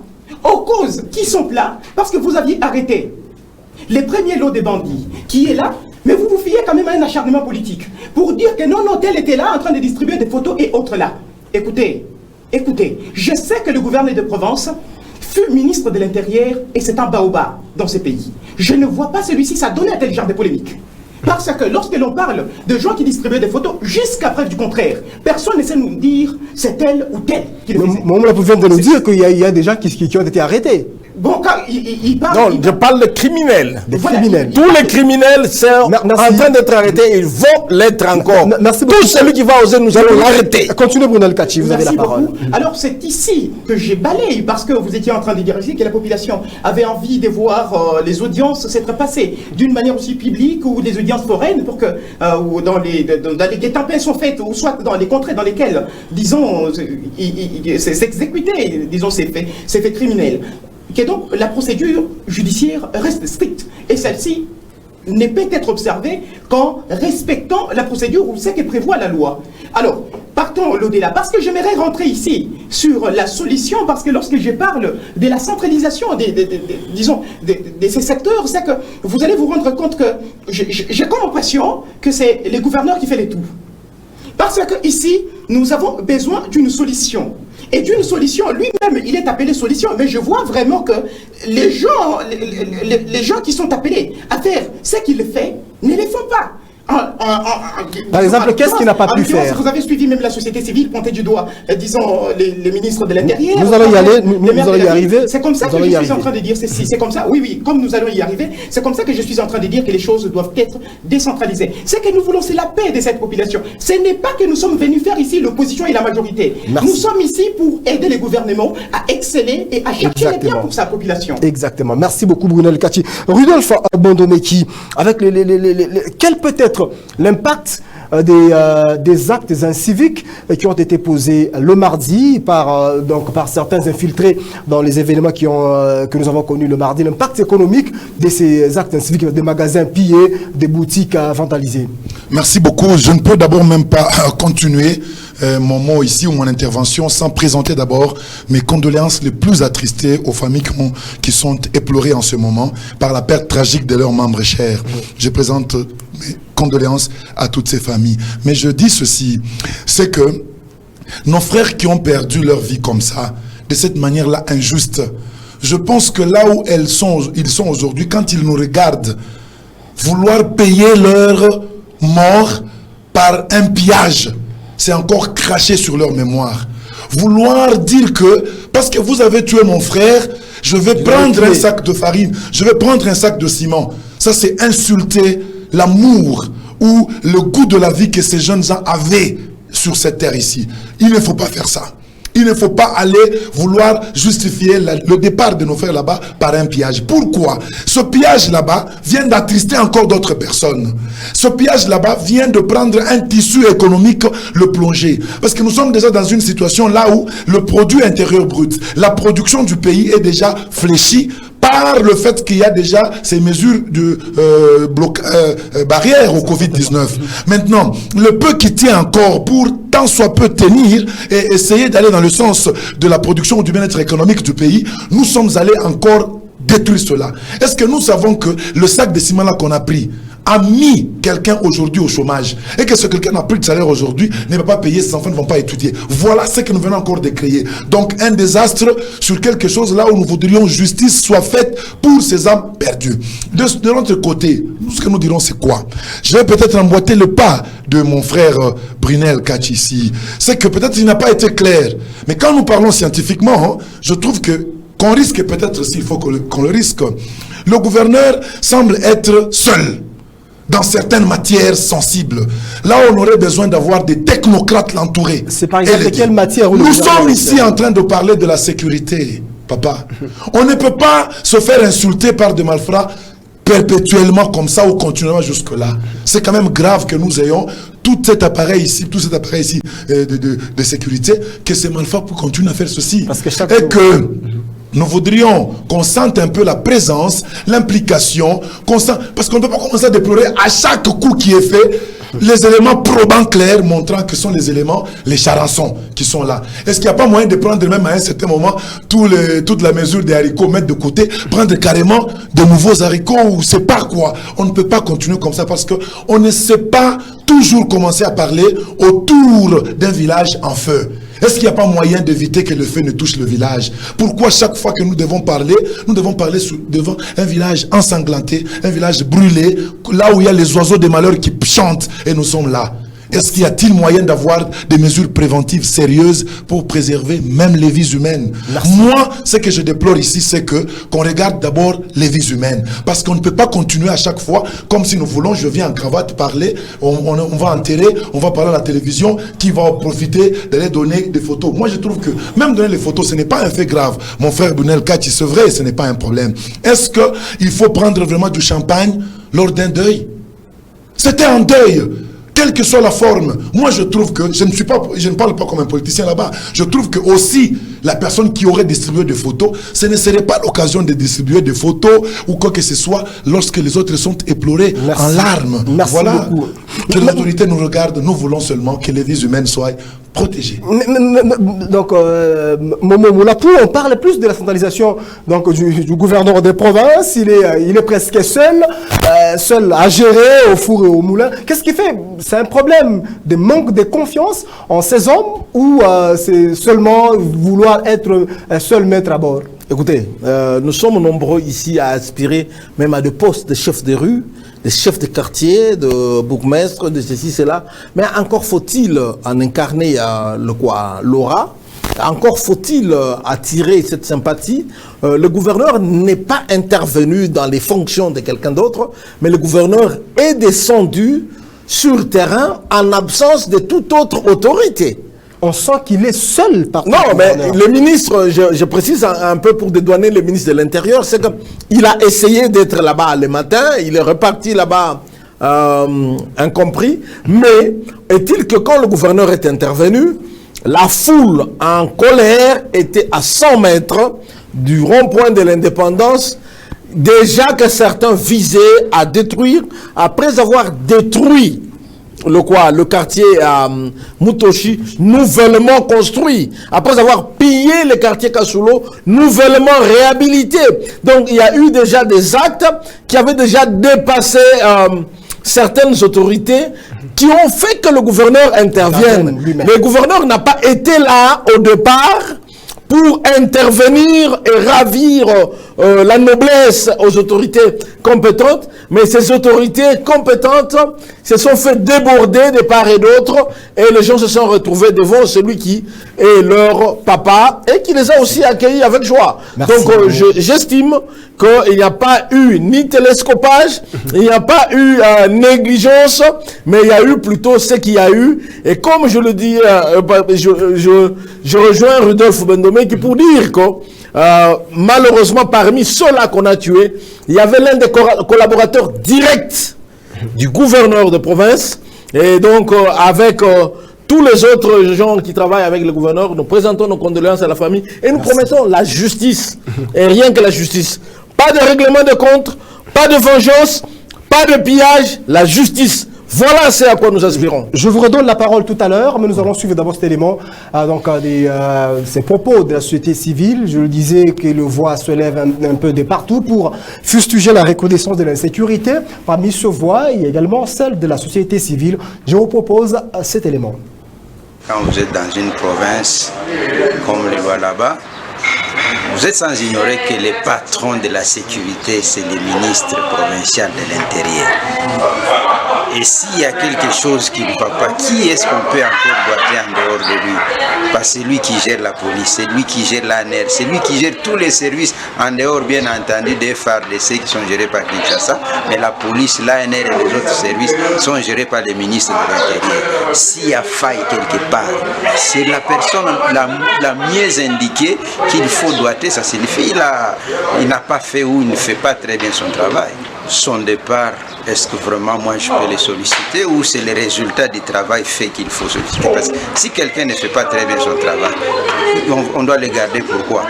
aux causes qui sont là, parce que vous aviez arrêté les premiers lots des bandits qui est là, mais vous vous fiez quand même à un acharnement politique pour dire que non, tel était là en train de distribuer des photos et autres là. Écoutez, je sais que le gouverneur de Provence fut ministre de l'Intérieur et c'est un baobab dans ce pays. Je ne vois pas celui-ci s'adonner à tel genre de polémique. Parce que lorsque l'on parle de gens qui distribuaient des photos, jusqu'à preuve du contraire, personne ne sait nous dire c'est tel ou tel qui le faisait. Moi, vous venez de nous dire qu'il y a des gens qui ont été arrêtés. Bon, quand il parle... Non, je parle de criminels. Criminels. Tous les criminels sont en train d'être arrêtés, ils vont l'être encore. Merci beaucoup. Tout celui qui va oser, nous allons l'arrêter. Continuez, Brunel Kachi, vous avez la parole. Alors, c'est ici que j'ai balayé, parce que vous étiez en train de dire ici que la population avait envie de voir les audiences s'être passées d'une manière aussi publique ou des audiences foraines pour que, ou dans les guet-apens sont faites, ou soit dans les contrées dans lesquelles, disons, c'est exécuté, disons, c'est fait criminel. Que donc la procédure judiciaire reste stricte et celle-ci ne peut être observée qu'en respectant la procédure ou ce que prévoit la loi. Alors, partons au-delà, parce que j'aimerais rentrer ici sur la solution, parce que lorsque je parle de la centralisation disons, de ces secteurs, c'est que vous allez vous rendre compte que j'ai comme impression que c'est les gouverneurs qui font les tout. Parce que ici, nous avons besoin d'une solution. et d'une solution. Lui-même, il est appelé solution, mais je vois vraiment que les gens qui sont appelés à faire ce qu'il fait ne les font pas. Par exemple, qu'est-ce qu'il n'a pas pu faire? Vous avez suivi même la société civile pointer du doigt, disons, les ministres de l'Intérieur. Nous allons y aller, nous allons y arriver. C'est comme ça que je suis en train de dire ceci. C'est comme ça, oui, comme nous allons y arriver, c'est comme ça que je suis en train de dire que les choses doivent être décentralisées. Ce que nous voulons, c'est la paix de cette population. Ce n'est pas que nous sommes venus faire ici l'opposition et la majorité. Merci. Nous sommes ici pour aider les gouvernements à exceller et à chercher les biens pour sa population. Exactement. Merci beaucoup, Brunel Kachi. Rudolf Abondomeki, avec quel peut être l'impact des actes inciviques qui ont été posés le mardi par certains infiltrés dans les événements que nous avons connus le mardi, l'impact économique de ces actes inciviques, des magasins pillés, des boutiques vandalisées? Merci beaucoup. Je ne peux d'abord même pas continuer mon mot ici ou mon intervention sans présenter d'abord mes condoléances les plus attristées aux familles qui sont éplorées en ce moment par la perte tragique de leurs membres chers. Je présente mes condoléances à toutes ces familles. Mais je dis ceci, c'est que nos frères qui ont perdu leur vie comme ça, de cette manière-là injuste, je pense que là où ils sont aujourd'hui, quand ils nous regardent, vouloir payer leur mort par un pillage, c'est encore craché sur leur mémoire. Vouloir dire que, parce que vous avez tué mon frère, je vais prendre un sac de farine, je vais prendre un sac de ciment. Ça, c'est insulter l'amour ou le goût de la vie que ces jeunes gens avaient sur cette terre ici. Il ne faut pas faire ça. Il ne faut pas aller vouloir justifier le départ de nos frères là-bas par un pillage. Pourquoi? Ce pillage là-bas vient d'attrister encore d'autres personnes. Ce pillage là-bas vient de prendre un tissu économique, le plonger. Parce que nous sommes déjà dans une situation là où le produit intérieur brut, la production du pays est déjà fléchie par le fait qu'il y a déjà ces mesures de barrières au Covid-19. Maintenant, le peu qui tient encore pour tant soit peu tenir et essayer d'aller dans le sens de la production ou du bien-être économique du pays, nous sommes allés encore détruire cela. Est-ce que nous savons que le sac de ciment là qu'on a pris a mis quelqu'un aujourd'hui au chômage et que ce quelqu'un n'a plus de salaire aujourd'hui ne va pas payer, ses enfants ne vont pas étudier. Voilà ce que nous venons encore de créer. Donc un désastre sur quelque chose là où nous voudrions justice soit faite pour ces âmes perdues. De notre côté, nous, ce que nous dirons c'est quoi? Je vais peut-être emboîter le pas de mon frère Brunel Kachi ici. C'est que peut-être il n'a pas été clair. Mais quand nous parlons scientifiquement, je trouve qu'on risque peut-être, s'il faut qu'on le risque, le gouverneur semble être seul dans certaines matières sensibles. Là, on aurait besoin d'avoir des technocrates l'entourer. C'est par exemple de quelle matière? Nous sommes ici en train de parler de la sécurité, papa. On ne peut pas se faire insulter par des malfrats perpétuellement comme ça ou continuellement jusque-là. C'est quand même grave que nous ayons tout cet appareil ici de sécurité, que ces malfrats continuent à faire ceci. Parce que nous voudrions qu'on sente un peu la présence, l'implication, parce qu'on ne peut pas commencer à déplorer à chaque coup qui est fait les éléments probants clairs montrant que sont les éléments, les charançons qui sont là. Est-ce qu'il n'y a pas moyen de prendre même à un certain moment toute la mesure des haricots, mettre de côté, prendre carrément de nouveaux haricots ou c'est pas quoi? On ne peut pas continuer comme ça parce qu'on ne sait pas toujours commencer à parler autour d'un village en feu. Est-ce qu'il n'y a pas moyen d'éviter que le feu ne touche le village? Pourquoi chaque fois que nous devons parler devant un village ensanglanté, un village brûlé, là où il y a les oiseaux des malheurs qui chantent et nous sommes là? Est-ce qu'il y a-t-il moyen d'avoir des mesures préventives sérieuses pour préserver même les vies humaines? Merci. Moi, ce que je déplore ici, c'est qu'on regarde d'abord les vies humaines. Parce qu'on ne peut pas continuer à chaque fois, comme si nous voulons, je viens en cravate parler, on va enterrer, on va parler à la télévision, qui va profiter d'aller donner des photos. Moi, je trouve que même donner les photos, ce n'est pas un fait grave. Mon frère Brunel Kachi, c'est vrai, ce n'est pas un problème. Est-ce qu'il faut prendre vraiment du champagne lors d'un deuil? C'était un deuil. Quelle que soit la forme, moi je trouve que, je ne parle pas comme un politicien là-bas, je trouve que aussi la personne qui aurait distribué des photos, ce ne serait pas l'occasion de distribuer des photos ou quoi que ce soit lorsque les autres sont éplorés en larmes. Merci voilà. beaucoup. Que l'autorité nous regarde, nous voulons seulement que les vies humaines soient protégés. Donc, Momo Moulapou, on parle plus de la centralisation donc, du gouverneur des provinces. Il est presque seul à gérer au four et au moulin. Qu'est-ce qui fait? C'est un problème de manque de confiance en ces hommes ou c'est seulement vouloir être seul maître à bord? Écoutez, nous sommes nombreux ici à aspirer même à des postes de chefs de rue, de chefs de quartier, de bourgmestres, de ceci, cela. Mais encore faut-il en incarner l'aura. Encore faut-il attirer cette sympathie. Le gouverneur n'est pas intervenu dans les fonctions de quelqu'un d'autre, mais le gouverneur est descendu sur le terrain en absence de toute autre autorité. On sent qu'il est seul par Non, mais le ministre, je précise un peu pour dédouaner le ministre de l'Intérieur, c'est qu'il a essayé d'être là-bas le matin, il est reparti là-bas incompris, mais est-il que quand le gouverneur est intervenu, la foule en colère était à 100 mètres du rond-point de l'indépendance, déjà que certains visaient à détruire, après avoir détruit le quartier Mutoshi, nouvellement construit, après avoir pillé le quartier Kasulo, nouvellement réhabilité. Donc il y a eu déjà des actes qui avaient déjà dépassé certaines autorités qui ont fait que le gouverneur intervienne. Le gouverneur n'a pas été là au départ pour intervenir et ravir la noblesse aux autorités compétentes, mais ces autorités compétentes se sont fait déborder de part et d'autre, et les gens se sont retrouvés devant celui qui est leur papa et qui les a aussi accueillis avec joie. Merci. Donc j'estime qu'il n'y a pas eu ni télescopage, il n'y a pas eu négligence, mais il y a eu plutôt ce qu'il y a eu. Et comme je le dis, je rejoins Rudolf Bendomé qui pour dire que malheureusement parmi ceux-là qu'on a tués, il y avait l'un des collaborateurs directs du gouverneur de province. Et donc avec tous les autres gens qui travaillent avec le gouverneur, nous présentons nos condoléances à la famille et nous promettons la justice. Et rien que la justice. Pas de règlement de compte, pas de vengeance, pas de pillage, la justice. Voilà c'est à quoi nous aspirons. Je vous redonne la parole tout à l'heure, mais nous allons suivre d'abord cet élément, ces propos de la société civile. Je le disais que le voix se lève un peu de partout pour fustiger la reconnaissance de l'insécurité. Parmi ce voix, il y a également celle de la société civile. Je vous propose cet élément. Quand vous êtes dans une province, comme le voit là-bas, vous êtes sans ignorer que les patrons de la sécurité, c'est les ministres provinciaux de l'Intérieur. Et s'il y a quelque chose qui ne va pas, qui est-ce qu'on peut encore boiter en dehors de lui? Parce que c'est lui qui gère la police, c'est lui qui gère l'ANR, c'est lui qui gère tous les services, en dehors bien entendu des FARDC qui sont gérés par Kinshasa, mais la police, l'ANR et les autres services sont gérés par les ministres de l'Intérieur. S'il y a faille quelque part, c'est la personne la mieux indiquée qu'il faut doiter, ça signifie il n'a pas fait ou il ne fait pas très bien son travail. Son départ, est-ce que vraiment moi je peux les solliciter ou c'est le résultat du travail fait qu'il faut solliciter? Parce que si quelqu'un ne fait pas très bien son travail, on doit le garder. Pourquoi?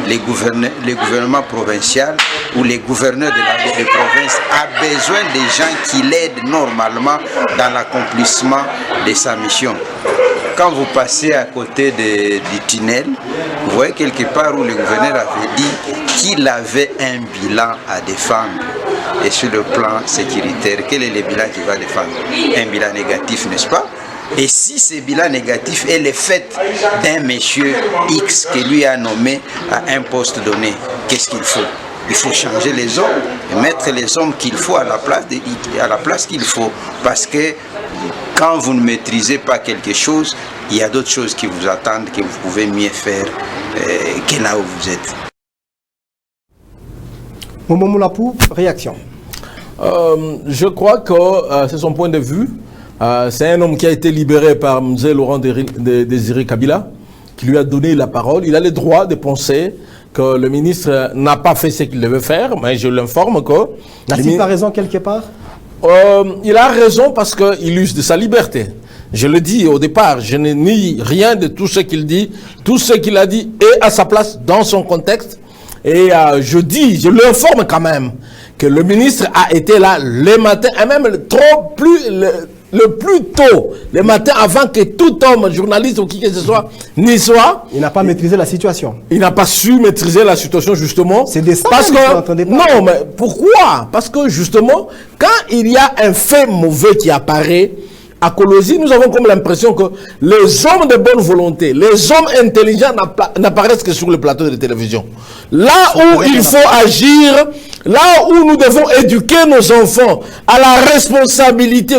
Les gouvernements provinciaux ou les gouverneurs de province a besoin des gens qui l'aident normalement dans l'accomplissement de sa mission. Quand vous passez à côté du tunnel, vous voyez quelque part où le gouverneur avait dit qu'il avait un bilan à défendre. Et sur le plan sécuritaire, quel est le bilan qu'il va défendre? Un bilan négatif, n'est-ce pas? Et si ce bilan négatif est le fait d'un monsieur X qui lui a nommé à un poste donné, qu'est-ce qu'il faut? Il faut changer les hommes et mettre les hommes qu'il faut à la place qu'il faut. Parce que quand vous ne maîtrisez pas quelque chose, il y a d'autres choses qui vous attendent, que vous pouvez mieux faire que là où vous êtes. Momo Moulapou, réaction. Je crois que c'est son point de vue. C'est un homme qui a été libéré par M. Laurent Désiré Kabila, qui lui a donné la parole. Il a le droit de penser que le ministre n'a pas fait ce qu'il devait faire, mais je l'informe que... N'a-t-il pas raison quelque part? Il a raison parce qu'il use de sa liberté. Je le dis au départ, je ne nie rien de tout ce qu'il dit. Tout ce qu'il a dit est à sa place dans son contexte. Et je l'informe quand même que le ministre a été là le matin, et même le plus tôt, le matin, avant que tout homme, journaliste ou qui que ce soit, n'y soit. Il n'a pas maîtrisé la situation. Il n'a pas su maîtriser la situation, justement. C'est des parce que que non, mais pourquoi? Parce que justement, quand il y a un fait mauvais qui apparaît, à Kolosi, nous avons comme l'impression que les hommes de bonne volonté, les hommes intelligents n'apparaissent que sur le plateau de télévision. Là où il faut agir, là où nous devons éduquer nos enfants à la responsabilité,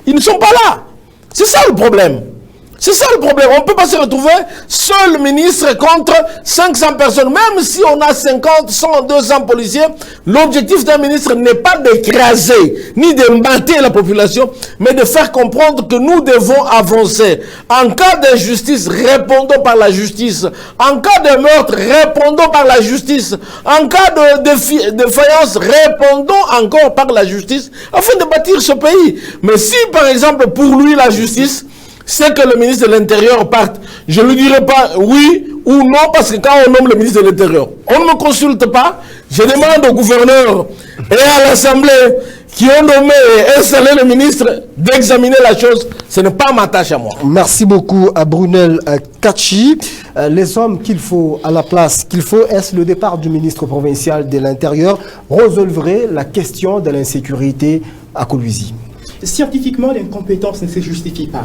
ils ne sont pas là. C'est ça le problème. C'est ça le problème. On ne peut pas se retrouver seul ministre contre 500 personnes. Même si on a 50, 100, 200 policiers, l'objectif d'un ministre n'est pas d'écraser, ni de mater la population, mais de faire comprendre que nous devons avancer. En cas d'injustice, répondons par la justice. En cas de meurtre, répondons par la justice. En cas de défaillance, répondons encore par la justice, afin de bâtir ce pays. Mais si, par exemple, pour lui, la justice, c'est que le ministre de l'Intérieur parte, je ne lui dirai pas oui ou non, parce que quand on nomme le ministre de l'Intérieur, on ne me consulte pas. Je demande au gouverneur et à l'Assemblée qui ont nommé et installé le ministre d'examiner la chose. Ce n'est pas ma tâche à moi. Merci beaucoup à Brunel Kachi. Les hommes qu'il faut à la place qu'il faut, est-ce le départ du ministre provincial de l'Intérieur résolverait la question de l'insécurité à Kolwezi? Scientifiquement, l'incompétence ne se justifie pas.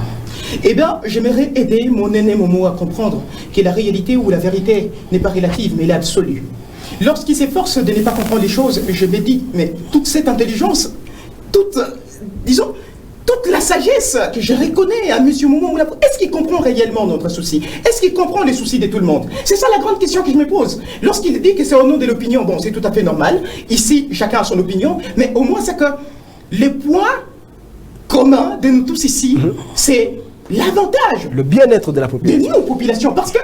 Eh bien, j'aimerais aider mon aîné Momo à comprendre que la réalité ou la vérité n'est pas relative, mais elle est absolue. Lorsqu'il s'efforce de ne pas comprendre les choses, je me dis, mais toute cette intelligence, toute la sagesse que je reconnais à M. Momo, est-ce qu'il comprend réellement notre souci? Est-ce qu'il comprend les soucis de tout le monde? C'est ça la grande question que je me pose. Lorsqu'il dit que c'est au nom de l'opinion, bon, c'est tout à fait normal. Ici, chacun a son opinion, mais au moins c'est que les points commun de nous tous ici, c'est l'avantage. Le bien-être de la population. De nos populations. Parce que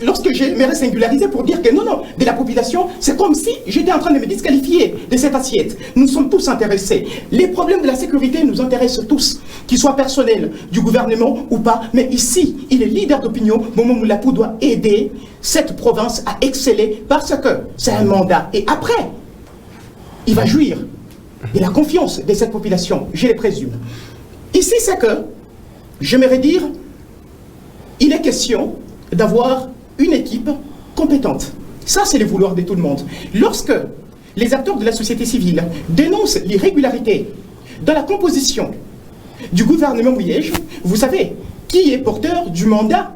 lorsque j'aimerais singulariser pour dire que non, de la population, c'est comme si j'étais en train de me disqualifier de cette assiette. Nous sommes tous intéressés. Les problèmes de la sécurité nous intéressent tous, qu'ils soient personnels, du gouvernement ou pas. Mais ici, il est leader d'opinion. Momo Moulapou doit aider cette province à exceller parce que c'est un mandat. Et après, il va jouir de la confiance de cette population, je les présume. Ici, c'est que, j'aimerais dire, il est question d'avoir une équipe compétente. Ça, c'est le vouloir de tout le monde. Lorsque les acteurs de la société civile dénoncent l'irrégularité dans la composition du gouvernement Liège, vous savez, qui est porteur du mandat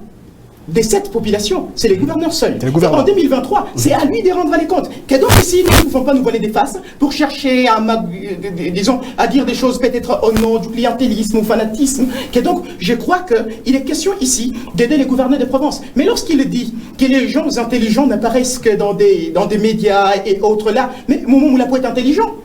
de cette population? C'est les gouverneurs seuls. En 2023, c'est à lui de rendre les comptes. Que donc ici, nous ne pouvons pas nous voiler des faces pour chercher à dire des choses peut-être au nom du clientélisme ou fanatisme. Que donc, je crois qu'il est question ici d'aider les gouverneurs de province. Mais lorsqu'il dit que les gens intelligents n'apparaissent que dans des médias et autres là, mais Momo Moulapou est intelligent.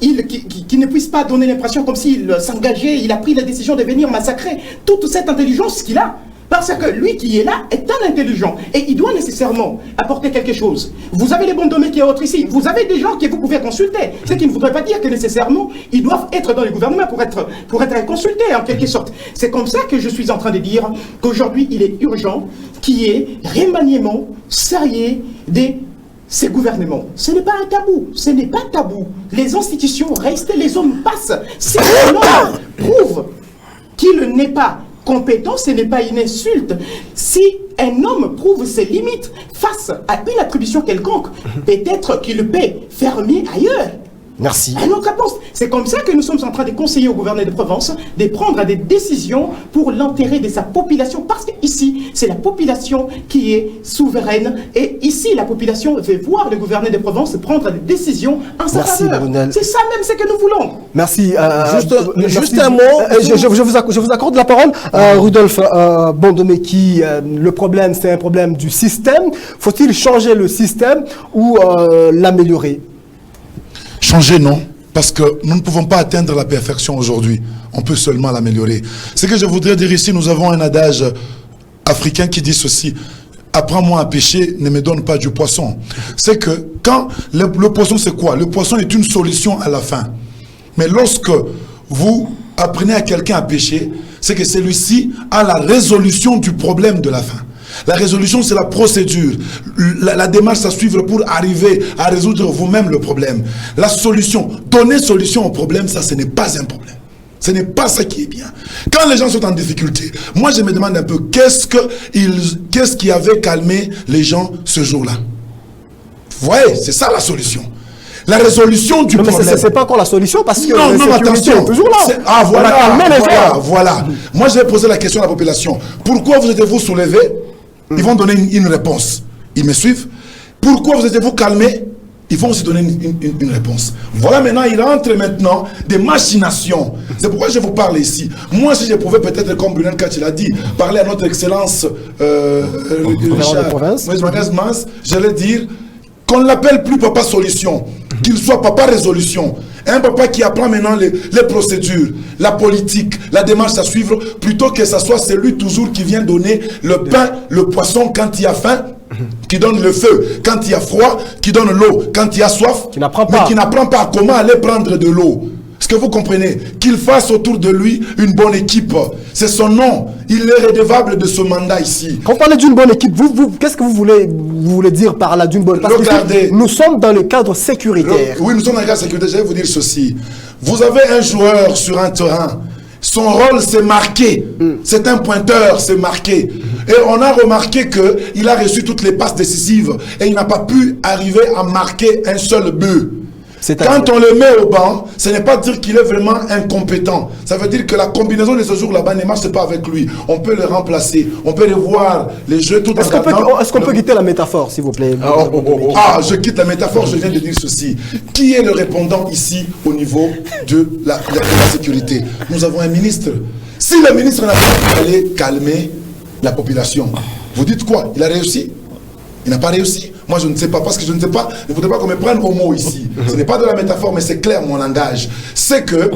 Qui ne puisse pas donner l'impression comme s'il s'engageait, il a pris la décision de venir massacrer toute cette intelligence qu'il a. Parce que lui qui est là est un intelligent et il doit nécessairement apporter quelque chose. Vous avez les bons domaines qui sont autres ici. Vous avez des gens que vous pouvez consulter. Ce qui ne voudrait pas dire que nécessairement ils doivent être dans le gouvernement pour être consultés en quelque sorte. C'est comme ça que je suis en train de dire qu'aujourd'hui il est urgent qu'il y ait remaniement sérieux des ces gouvernements. Ce n'est pas un tabou. Ce n'est pas tabou. Les institutions restent, les hommes passent. Si un homme prouve qu'il n'est pas compétent, ce n'est pas une insulte. Si un homme prouve ses limites face à une attribution quelconque, peut-être qu'il peut faire mieux ailleurs. Merci. À notre réponse. C'est comme ça que nous sommes en train de conseiller au gouverneur de Provence de prendre des décisions pour l'intérêt de sa population. Parce qu'ici, c'est la population qui est souveraine. Et ici, la population veut voir le gouverneur de Provence prendre des décisions en sa faveur. C'est ça même ce que nous voulons. Merci. Juste un mot. Je vous accorde la parole. Rudolf Bondomeki, le problème, c'est un problème du système. Faut-il changer le système ou l'améliorer? Changer, non, parce que nous ne pouvons pas atteindre la perfection aujourd'hui. On peut seulement l'améliorer. Ce que je voudrais dire ici, nous avons un adage africain qui dit ceci: apprends-moi à pêcher, ne me donne pas du poisson. C'est que quand le poisson, c'est quoi? Le poisson est une solution à la fin. Mais lorsque vous apprenez à quelqu'un à pêcher, c'est que celui-ci a la résolution du problème de la fin. La résolution, c'est la procédure, la démarche à suivre pour arriver à résoudre vous-même le problème. La solution, donner solution au problème, ça, ce n'est pas un problème. Ce n'est pas ça qui est bien. Quand les gens sont en difficulté, moi je me demande un peu qu'est-ce qui avait calmé les gens ce jour-là. Vous voyez, c'est ça la solution. La résolution du problème. Mais c'est pas encore la solution parce que non, attention. Est toujours là. Ah voilà. Moi je vais poser la question à la population. Pourquoi vous êtes-vous soulevé? Ils vont donner une réponse. Ils me suivent? Pourquoi vous êtes-vous calmé? Ils vont aussi donner une réponse. Voilà, maintenant, il entre maintenant des machinations. C'est pourquoi je vous parle ici. Moi, si je pouvais peut-être, comme Brunel Katch l'a dit, parler à notre excellence Richard Mans, j'allais dire qu'on ne l'appelle plus Papa Solution, qu'il soit Papa Résolution. Un papa qui apprend maintenant les procédures, la politique, la démarche à suivre, plutôt que ce soit celui toujours qui vient donner le pain, le poisson quand il y a faim, qui donne le feu quand il y a froid, qui donne l'eau quand il y a soif, mais qui n'apprend pas comment aller prendre de l'eau. Est-ce que vous comprenez? Qu'il fasse autour de lui une bonne équipe. C'est son nom. Il est redevable de ce mandat ici. Quand on parle d'une bonne équipe, qu'est-ce que vous voulez dire par là d'une bonne? Parce que nous sommes dans le cadre sécuritaire. Oui, nous sommes dans le cadre sécuritaire. Je vais vous dire ceci. Vous avez un joueur sur un terrain. Son rôle, c'est marqué. C'est un pointeur, c'est marqué. Et on a remarqué qu'il a reçu toutes les passes décisives et il n'a pas pu arriver à marquer un seul but. Quand on le met au banc, ce n'est pas dire qu'il est vraiment incompétent. Ça veut dire que la combinaison de ce jour là-bas ne marche pas avec lui. On peut le remplacer. On peut revoir les jeux tout en attendant. Est-ce qu'on peut quitter la métaphore, s'il vous plaît? Je quitte la métaphore, je viens de dire ceci. Qui est le répondant ici au niveau de la sécurité? Nous avons un ministre. Si le ministre n'a pas pu aller calmer la population, vous dites quoi? Il a réussi? Il n'a pas réussi. Moi, je ne sais pas, parce que je ne sais pas, ne voudrais pas qu'on me prenne au mot ici. Ce n'est pas de la métaphore, mais c'est clair, mon langage. C'est que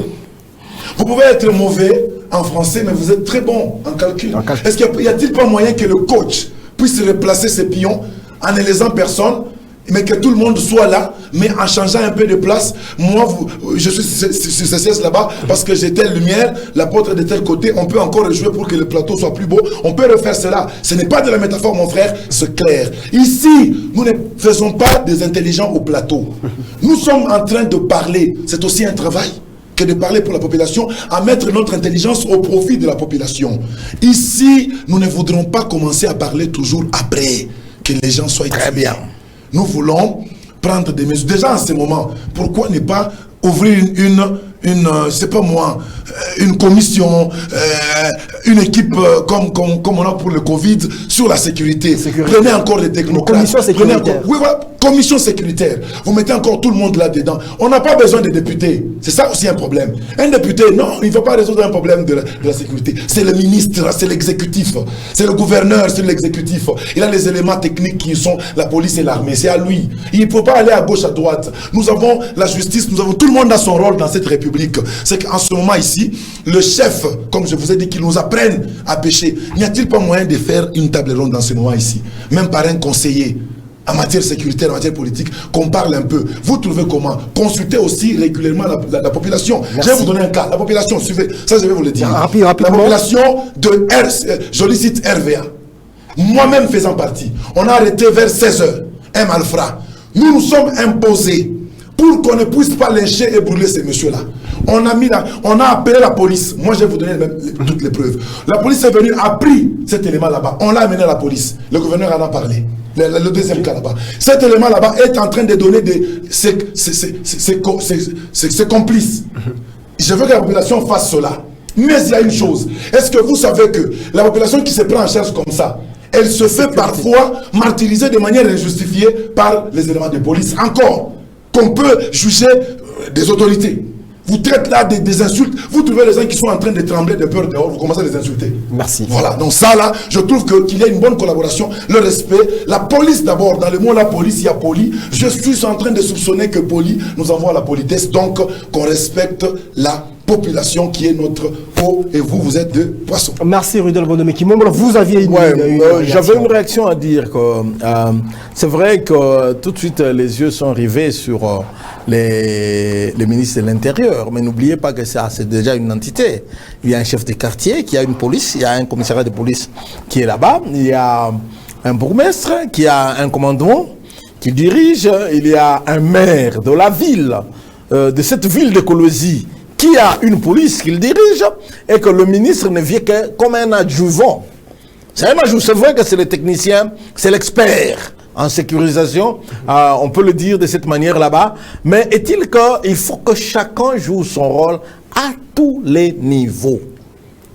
vous pouvez être mauvais en français, mais vous êtes très bon en calcul. Est-ce qu'il y a-t-il pas moyen que le coach puisse replacer ses pions en ne laissant personne, mais que tout le monde soit là, mais en changeant un peu de place? Moi, je suis sur ce siège là-bas parce que j'ai telle lumière, l'apôtre de tel côté, on peut encore jouer pour que le plateau soit plus beau. On peut refaire cela. Ce n'est pas de la métaphore, mon frère, c'est clair. Ici, nous ne faisons pas des intelligents au plateau. Nous sommes en train de parler. C'est aussi un travail que de parler pour la population, à mettre notre intelligence au profit de la population. Ici, nous ne voudrons pas commencer à parler toujours après que les gens soient très bien. Nous voulons prendre des mesures. Déjà en ce moment, pourquoi ne pas ouvrir je sais pas moi, une commission, une équipe comme on a pour le Covid sur la sécurité. Prenez encore les technocrates. Commission sécuritaire. Oui, voilà, commission sécuritaire. Vous mettez encore tout le monde là-dedans. On n'a pas besoin de députés. C'est ça aussi un problème. Un député, non, il ne va pas résoudre un problème de la sécurité. C'est le ministre, c'est l'exécutif. C'est le gouverneur, c'est l'exécutif. Il a les éléments techniques qui sont la police et l'armée. C'est à lui. Il ne faut pas aller à gauche, à droite. Nous avons la justice, nous avons tout le monde a son rôle dans cette république. C'est qu'en ce moment ici, le chef, comme je vous ai dit, qu'il nous apprenne à pêcher. N'y a-t-il pas moyen de faire une table ronde dans ce moment ici, même par un conseiller en matière sécuritaire, en matière politique, qu'on parle un peu? Vous trouvez comment? Consultez aussi régulièrement la population. Merci. Je vais vous donner un cas. La population, suivez, ça je vais vous le dire. Rapidement. La population de joli site RVA, moi-même faisant partie, on a arrêté vers 16h un malfrat. Nous nous sommes imposés pour qu'on ne puisse pas lyncher et brûler ces messieurs-là. On a appelé la police. Moi, je vais vous donner toutes les preuves. La police est venue, a pris cet élément là-bas. On l'a amené à la police. Le gouverneur en a parlé. Le deuxième cas là-bas. Cet élément là-bas est en train de donner ses complices. Je veux que la population fasse cela. Mais il y a une chose. Est-ce que vous savez que la population qui se prend en charge comme ça, elle se fait parfois martyriser de manière injustifiée par les éléments de police. Encore, qu'on peut juger des autorités. Vous traitez là des insultes, vous trouvez les gens qui sont en train de trembler de peur dehors, vous commencez à les insulter. Merci. Voilà, donc ça là, je trouve qu'il y a une bonne collaboration, le respect. La police d'abord, dans le mot la police, il y a poli. Je suis en train de soupçonner que poli, nous avons la politesse, donc qu'on respecte la population qui est notre eau et vous êtes de poissons. Merci Rudel Bonhomme Kimombo. Vous aviez j'avais une réaction à dire que c'est vrai que tout de suite les yeux sont rivés sur les ministres de l'Intérieur, mais n'oubliez pas que ça c'est déjà une entité. Il y a un chef de quartier, qui a une police, il y a un commissariat de police qui est là-bas, il y a un bourgmestre qui a un commandement qui dirige, il y a un maire de la ville, de cette ville de Colosie, qui a une police qu'il dirige et que le ministre ne vient que comme un adjuvant. C'est vrai que c'est le technicien, c'est l'expert en sécurisation, on peut le dire de cette manière là-bas, mais est-il qu'il faut que chacun joue son rôle à tous les niveaux.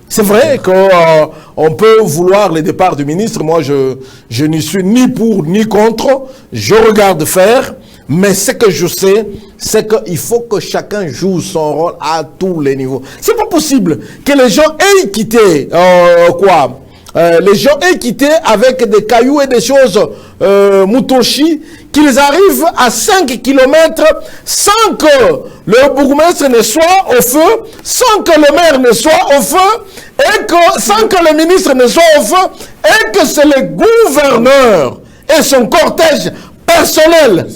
C'est vrai qu'on peut vouloir le départ du ministre, moi je n'y suis ni pour ni contre, je regarde faire, mais ce que je sais, c'est qu'il faut que chacun joue son rôle à tous les niveaux. C'est pas possible que les gens aient quitté, les gens aient quitté avec des cailloux et des choses Mutoshi, qu'ils arrivent à 5 km sans que le bourgmestre ne soit au feu, sans que le maire ne soit au feu, et sans que le ministre ne soit au feu, et que c'est le gouverneur et son cortège personnel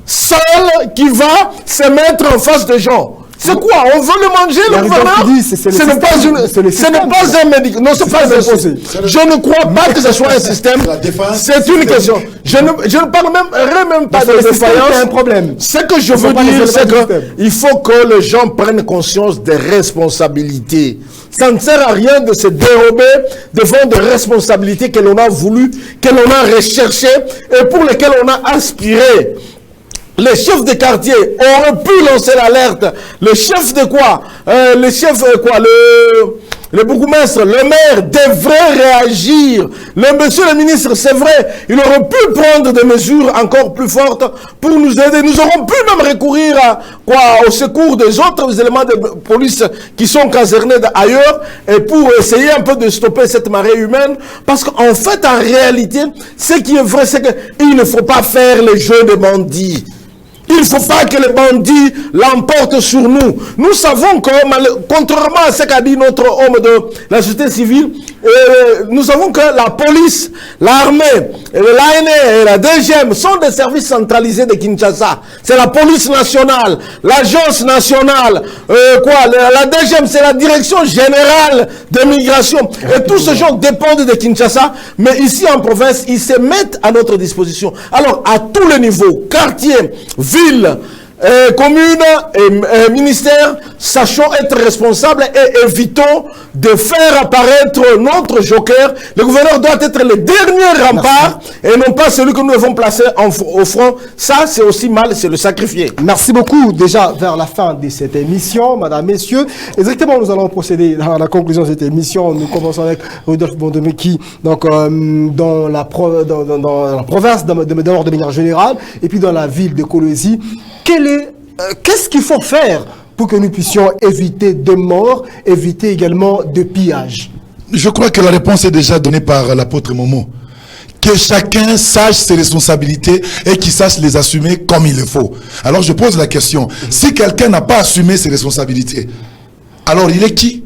seul qui va se mettre en face des gens. C'est quoi? On veut le manger, le gouverneur? Ce n'est pas un médicament. Non, c'est pas imposé. Je ne crois pas que ce soit un système. C'est une question. Je ne parle même pas de défaillance. C'est un problème. Ce que je veux dire, c'est qu'il faut que les gens prennent conscience des responsabilités. Ça ne sert à rien de se dérober devant des responsabilités que l'on a voulu, que l'on a recherchées et pour lesquelles on a aspiré. Les chefs de quartier auraient pu lancer l'alerte. Le chef de quoi? Le bourgmestre, le maire devrait réagir. Monsieur le ministre, c'est vrai, il aurait pu prendre des mesures encore plus fortes pour nous aider. Nous aurons pu même recourir au secours des autres éléments de police qui sont casernés ailleurs et pour essayer un peu de stopper cette marée humaine. Parce qu'en fait, en réalité, ce qui est vrai, c'est qu'il ne faut pas faire les jeux des bandits. Il ne faut pas que les bandits l'emportent sur nous. Nous savons que, contrairement à ce qu'a dit notre homme de la société civile, nous savons que la police, l'armée, l'ANR et la DGM sont des services centralisés de Kinshasa. C'est la police nationale, l'agence nationale, la DGM, c'est la direction générale de migration. Et tous ces gens dépendent de Kinshasa, mais ici en province, ils se mettent à notre disposition. Alors, à tous les niveaux, quartier, ville, commune et ministère, sachons être responsables et évitons de faire apparaître notre joker. Le gouverneur doit être le dernier rempart et non pas celui que nous devons placer au front. Ça, c'est aussi mal, c'est le sacrifier. Merci beaucoup. Déjà vers la fin de cette émission, madame, messieurs. Exactement, nous allons procéder à la conclusion de cette émission. Nous commençons avec Rudolf Bondomeki, donc dans la province de manière générale, et puis dans la ville de Kolwezi. Qu'est-ce qu'il faut faire pour que nous puissions éviter des morts, éviter également de pillages? Je crois que la réponse est déjà donnée par l'apôtre Momo. Que chacun sache ses responsabilités et qu'il sache les assumer comme il le faut. Alors je pose la question, si quelqu'un n'a pas assumé ses responsabilités, alors il est qui?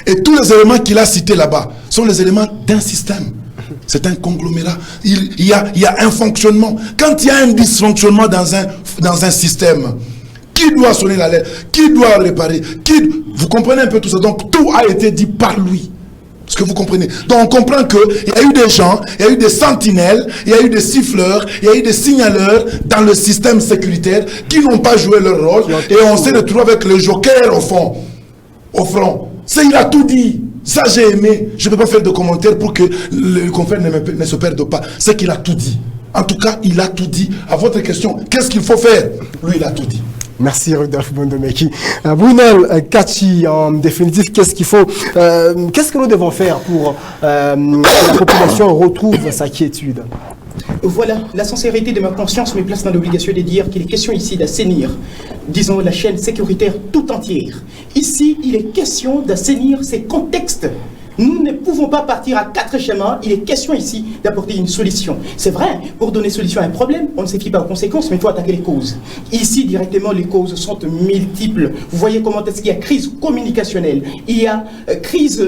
Et tous les éléments qu'il a cités là-bas sont les éléments d'un système. C'est un conglomérat. Il y a un fonctionnement. Quand il y a un dysfonctionnement dans un système, qui doit sonner l'alerte? Qui doit réparer? Vous comprenez un peu tout ça? Donc tout a été dit par lui. Est-ce que vous comprenez? Donc on comprend qu'il y a eu des gens, il y a eu des sentinelles, il y a eu des siffleurs, il y a eu des signaleurs dans le système sécuritaire qui n'ont pas joué leur rôle. Et on s'est retrouvé avec le joker au front. Il a tout dit. Ça, j'ai aimé. Je ne peux pas faire de commentaires pour que le confrère ne se perde pas. C'est qu'il a tout dit. En tout cas, il a tout dit. À votre question, qu'est-ce qu'il faut faire? Lui, il a tout dit. Merci Rudolf Bondomeki. Brunel Kachi, en définitive, qu'est-ce que nous devons faire pour que la population retrouve sa quiétude? Voilà, la sincérité de ma conscience me place dans l'obligation de dire qu'il est question ici d'assainir, disons, la chaîne sécuritaire tout entière. Ici, il est question d'assainir ces contextes. Nous ne pouvons pas partir à 4 schémas. Il est question ici d'apporter une solution. C'est vrai, pour donner solution à un problème, on ne se fie pas aux conséquences, mais il faut attaquer les causes. Ici, directement, les causes sont multiples. Vous voyez comment est-ce qu'il y a crise communicationnelle. Il y a crise,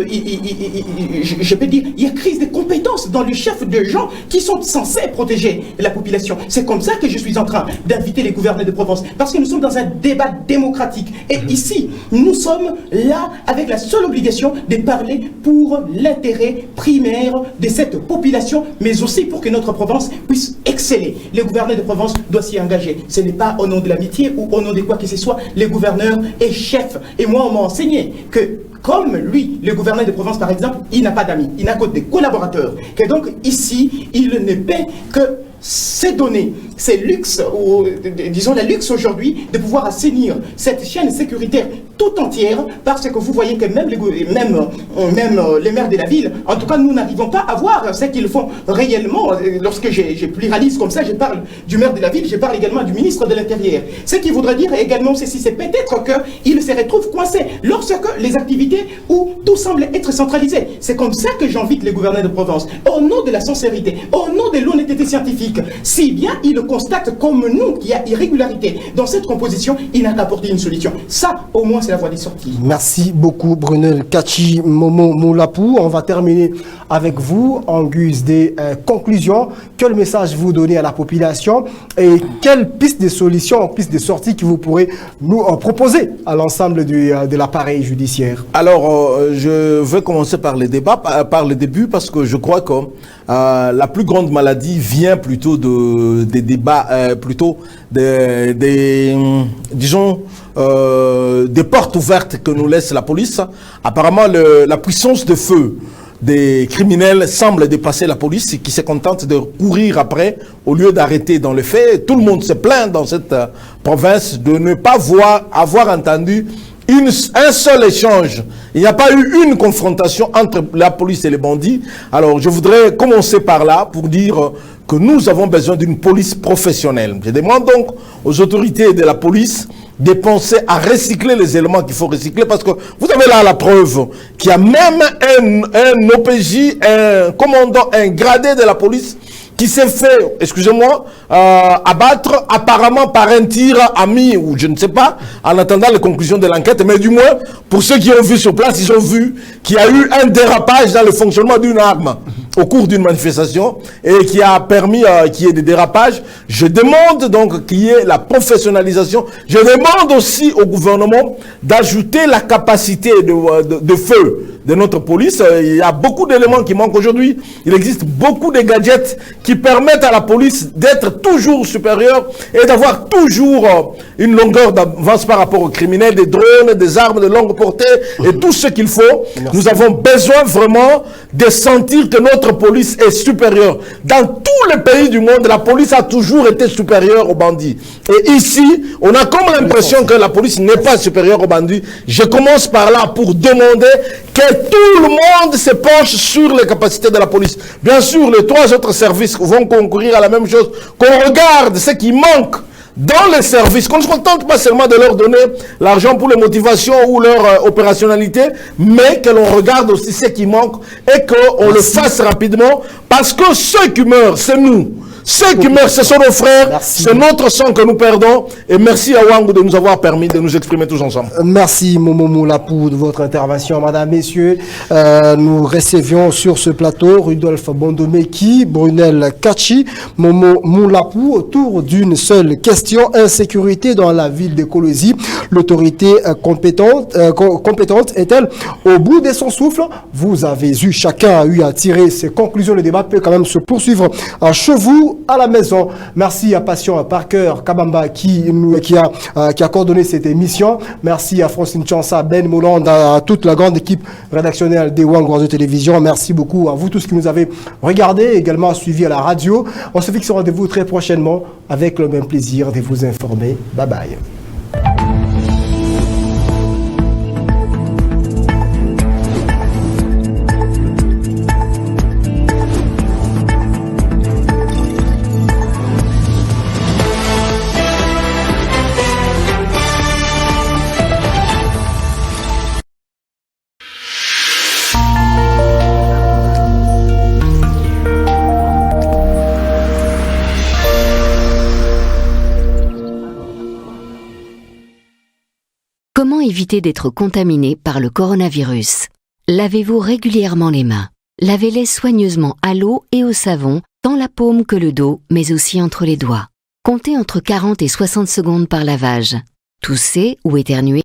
je peux dire, il y a crise des compétences dans le chef de gens qui sont censés protéger la population. C'est comme ça que je suis en train d'inviter les gouverneurs de Provence, parce que nous sommes dans un débat démocratique. Et ici, nous sommes là avec la seule obligation de parler pour pour l'intérêt primaire de cette population, mais aussi pour que notre province puisse exceller. Le gouverneur de province doit s'y engager. Ce n'est pas au nom de l'amitié ou au nom de quoi que ce soit. Le gouverneur est chef. Et moi, on m'a enseigné que comme lui, le gouverneur de province par exemple, il n'a pas d'amis, il n'a que des collaborateurs. Que donc ici, il ne paie que ces données, ces luxes, ou disons le luxe aujourd'hui, de pouvoir assainir cette chaîne sécuritaire tout entière, parce que vous voyez que même les maires de la ville, en tout cas nous n'arrivons pas à voir ce qu'ils font réellement. Lorsque je pluralise comme ça, je parle du maire de la ville, je parle également du ministre de l'Intérieur. Ce qui voudrait dire également ceci, c'est peut-être qu'ils se retrouvent coincés lorsque les activités où tout semble être centralisé. C'est comme ça que j'invite les gouverneurs de province, au nom de la sincérité, au nom de l'honnêteté scientifique. Si bien il constate comme nous qu'il y a irrégularité dans cette composition, il n'a qu'à apporter une solution. Ça, au moins, c'est la voie des sorties. Merci beaucoup, Brunel Kachi Momo Moulapou. On va terminer avec vous en guise des conclusions. Quel message vous donnez à la population et quelles pistes de solutions, pistes de sortie que vous pourrez nous proposer à l'ensemble de l'appareil judiciaire? Alors, je veux commencer par les débats, par le début, parce que je crois que la plus grande maladie vient plutôt des débats, plutôt disons, des portes ouvertes que nous laisse la police. Apparemment, la puissance de feu des criminels semble dépasser la police qui se contente de courir après au lieu d'arrêter dans le fait. Tout le monde se plaint dans cette province de ne pas avoir entendu un seul échange. Il n'y a pas eu une confrontation entre la police et les bandits. Alors, je voudrais commencer par là pour dire que nous avons besoin d'une police professionnelle. Je demande donc aux autorités de la police de penser à recycler les éléments qu'il faut recycler, parce que vous avez là la preuve qu'il y a même un OPJ, un commandant, un gradé de la police qui s'est fait, excusez-moi, abattre apparemment par un tir ami, ou je ne sais pas, en attendant les conclusions de l'enquête, mais du moins, pour ceux qui ont vu sur place, ils ont vu qu'il y a eu un dérapage dans le fonctionnement d'une arme au cours d'une manifestation et qui a permis qu'il y ait des dérapages. Je demande donc qu'il y ait la professionnalisation. Je demande aussi au gouvernement d'ajouter la capacité de feu de notre police. Il y a beaucoup d'éléments qui manquent aujourd'hui. Il existe beaucoup de gadgets qui permettent à la police d'être toujours supérieure et d'avoir toujours une longueur d'avance par rapport aux criminels, des drones, des armes de longue portée et tout ce qu'il faut. Merci. Nous avons besoin vraiment de sentir que notre police est supérieure. Dans tous les pays du monde, la police a toujours été supérieure aux bandits. Et ici, on a comme l'impression que la police n'est pas supérieure aux bandits. Je commence par là pour demander que tout le monde se penche sur les capacités de la police. Bien sûr, les trois autres services vont concourir à la même chose. Qu'on regarde ce qui manque dans les services, qu'on ne se contente pas seulement de leur donner l'argent pour les motivations ou leur opérationnalité, mais que l'on regarde aussi ce qui manque et qu'on le fasse rapidement, parce que ceux qui meurent, c'est nous. Ceux qui meurent, ce sont nos frères, c'est notre sang que nous perdons. Et merci à Wangou de nous avoir permis de nous exprimer tous ensemble. Merci Momo Moulapou de votre intervention. Madame, messieurs, nous recevions sur ce plateau Rudolph Bondomeki, Brunel Kachi, Momo Moulapou, autour d'une seule question: insécurité dans la ville de Kolosi. L'autorité compétente est-elle au bout de son souffle? Vous avez eu, chacun a eu à tirer ses conclusions. Le débat peut quand même se poursuivre chez vous à la maison. Merci à Patient Parker Kabamba qui a coordonné cette émission. Merci à Francine Chansa, Ben Moulande, à toute la grande équipe rédactionnelle des Wangou de télévision. Merci beaucoup à vous tous qui nous avez regardés, également suivis à la radio. On se fixe rendez-vous très prochainement avec le même plaisir de vous informer. Bye bye. Comment éviter d'être contaminé par le coronavirus? Lavez-vous régulièrement les mains. Lavez-les soigneusement à l'eau et au savon, tant la paume que le dos, mais aussi entre les doigts. Comptez entre 40 et 60 secondes par lavage. Toussez ou éternuez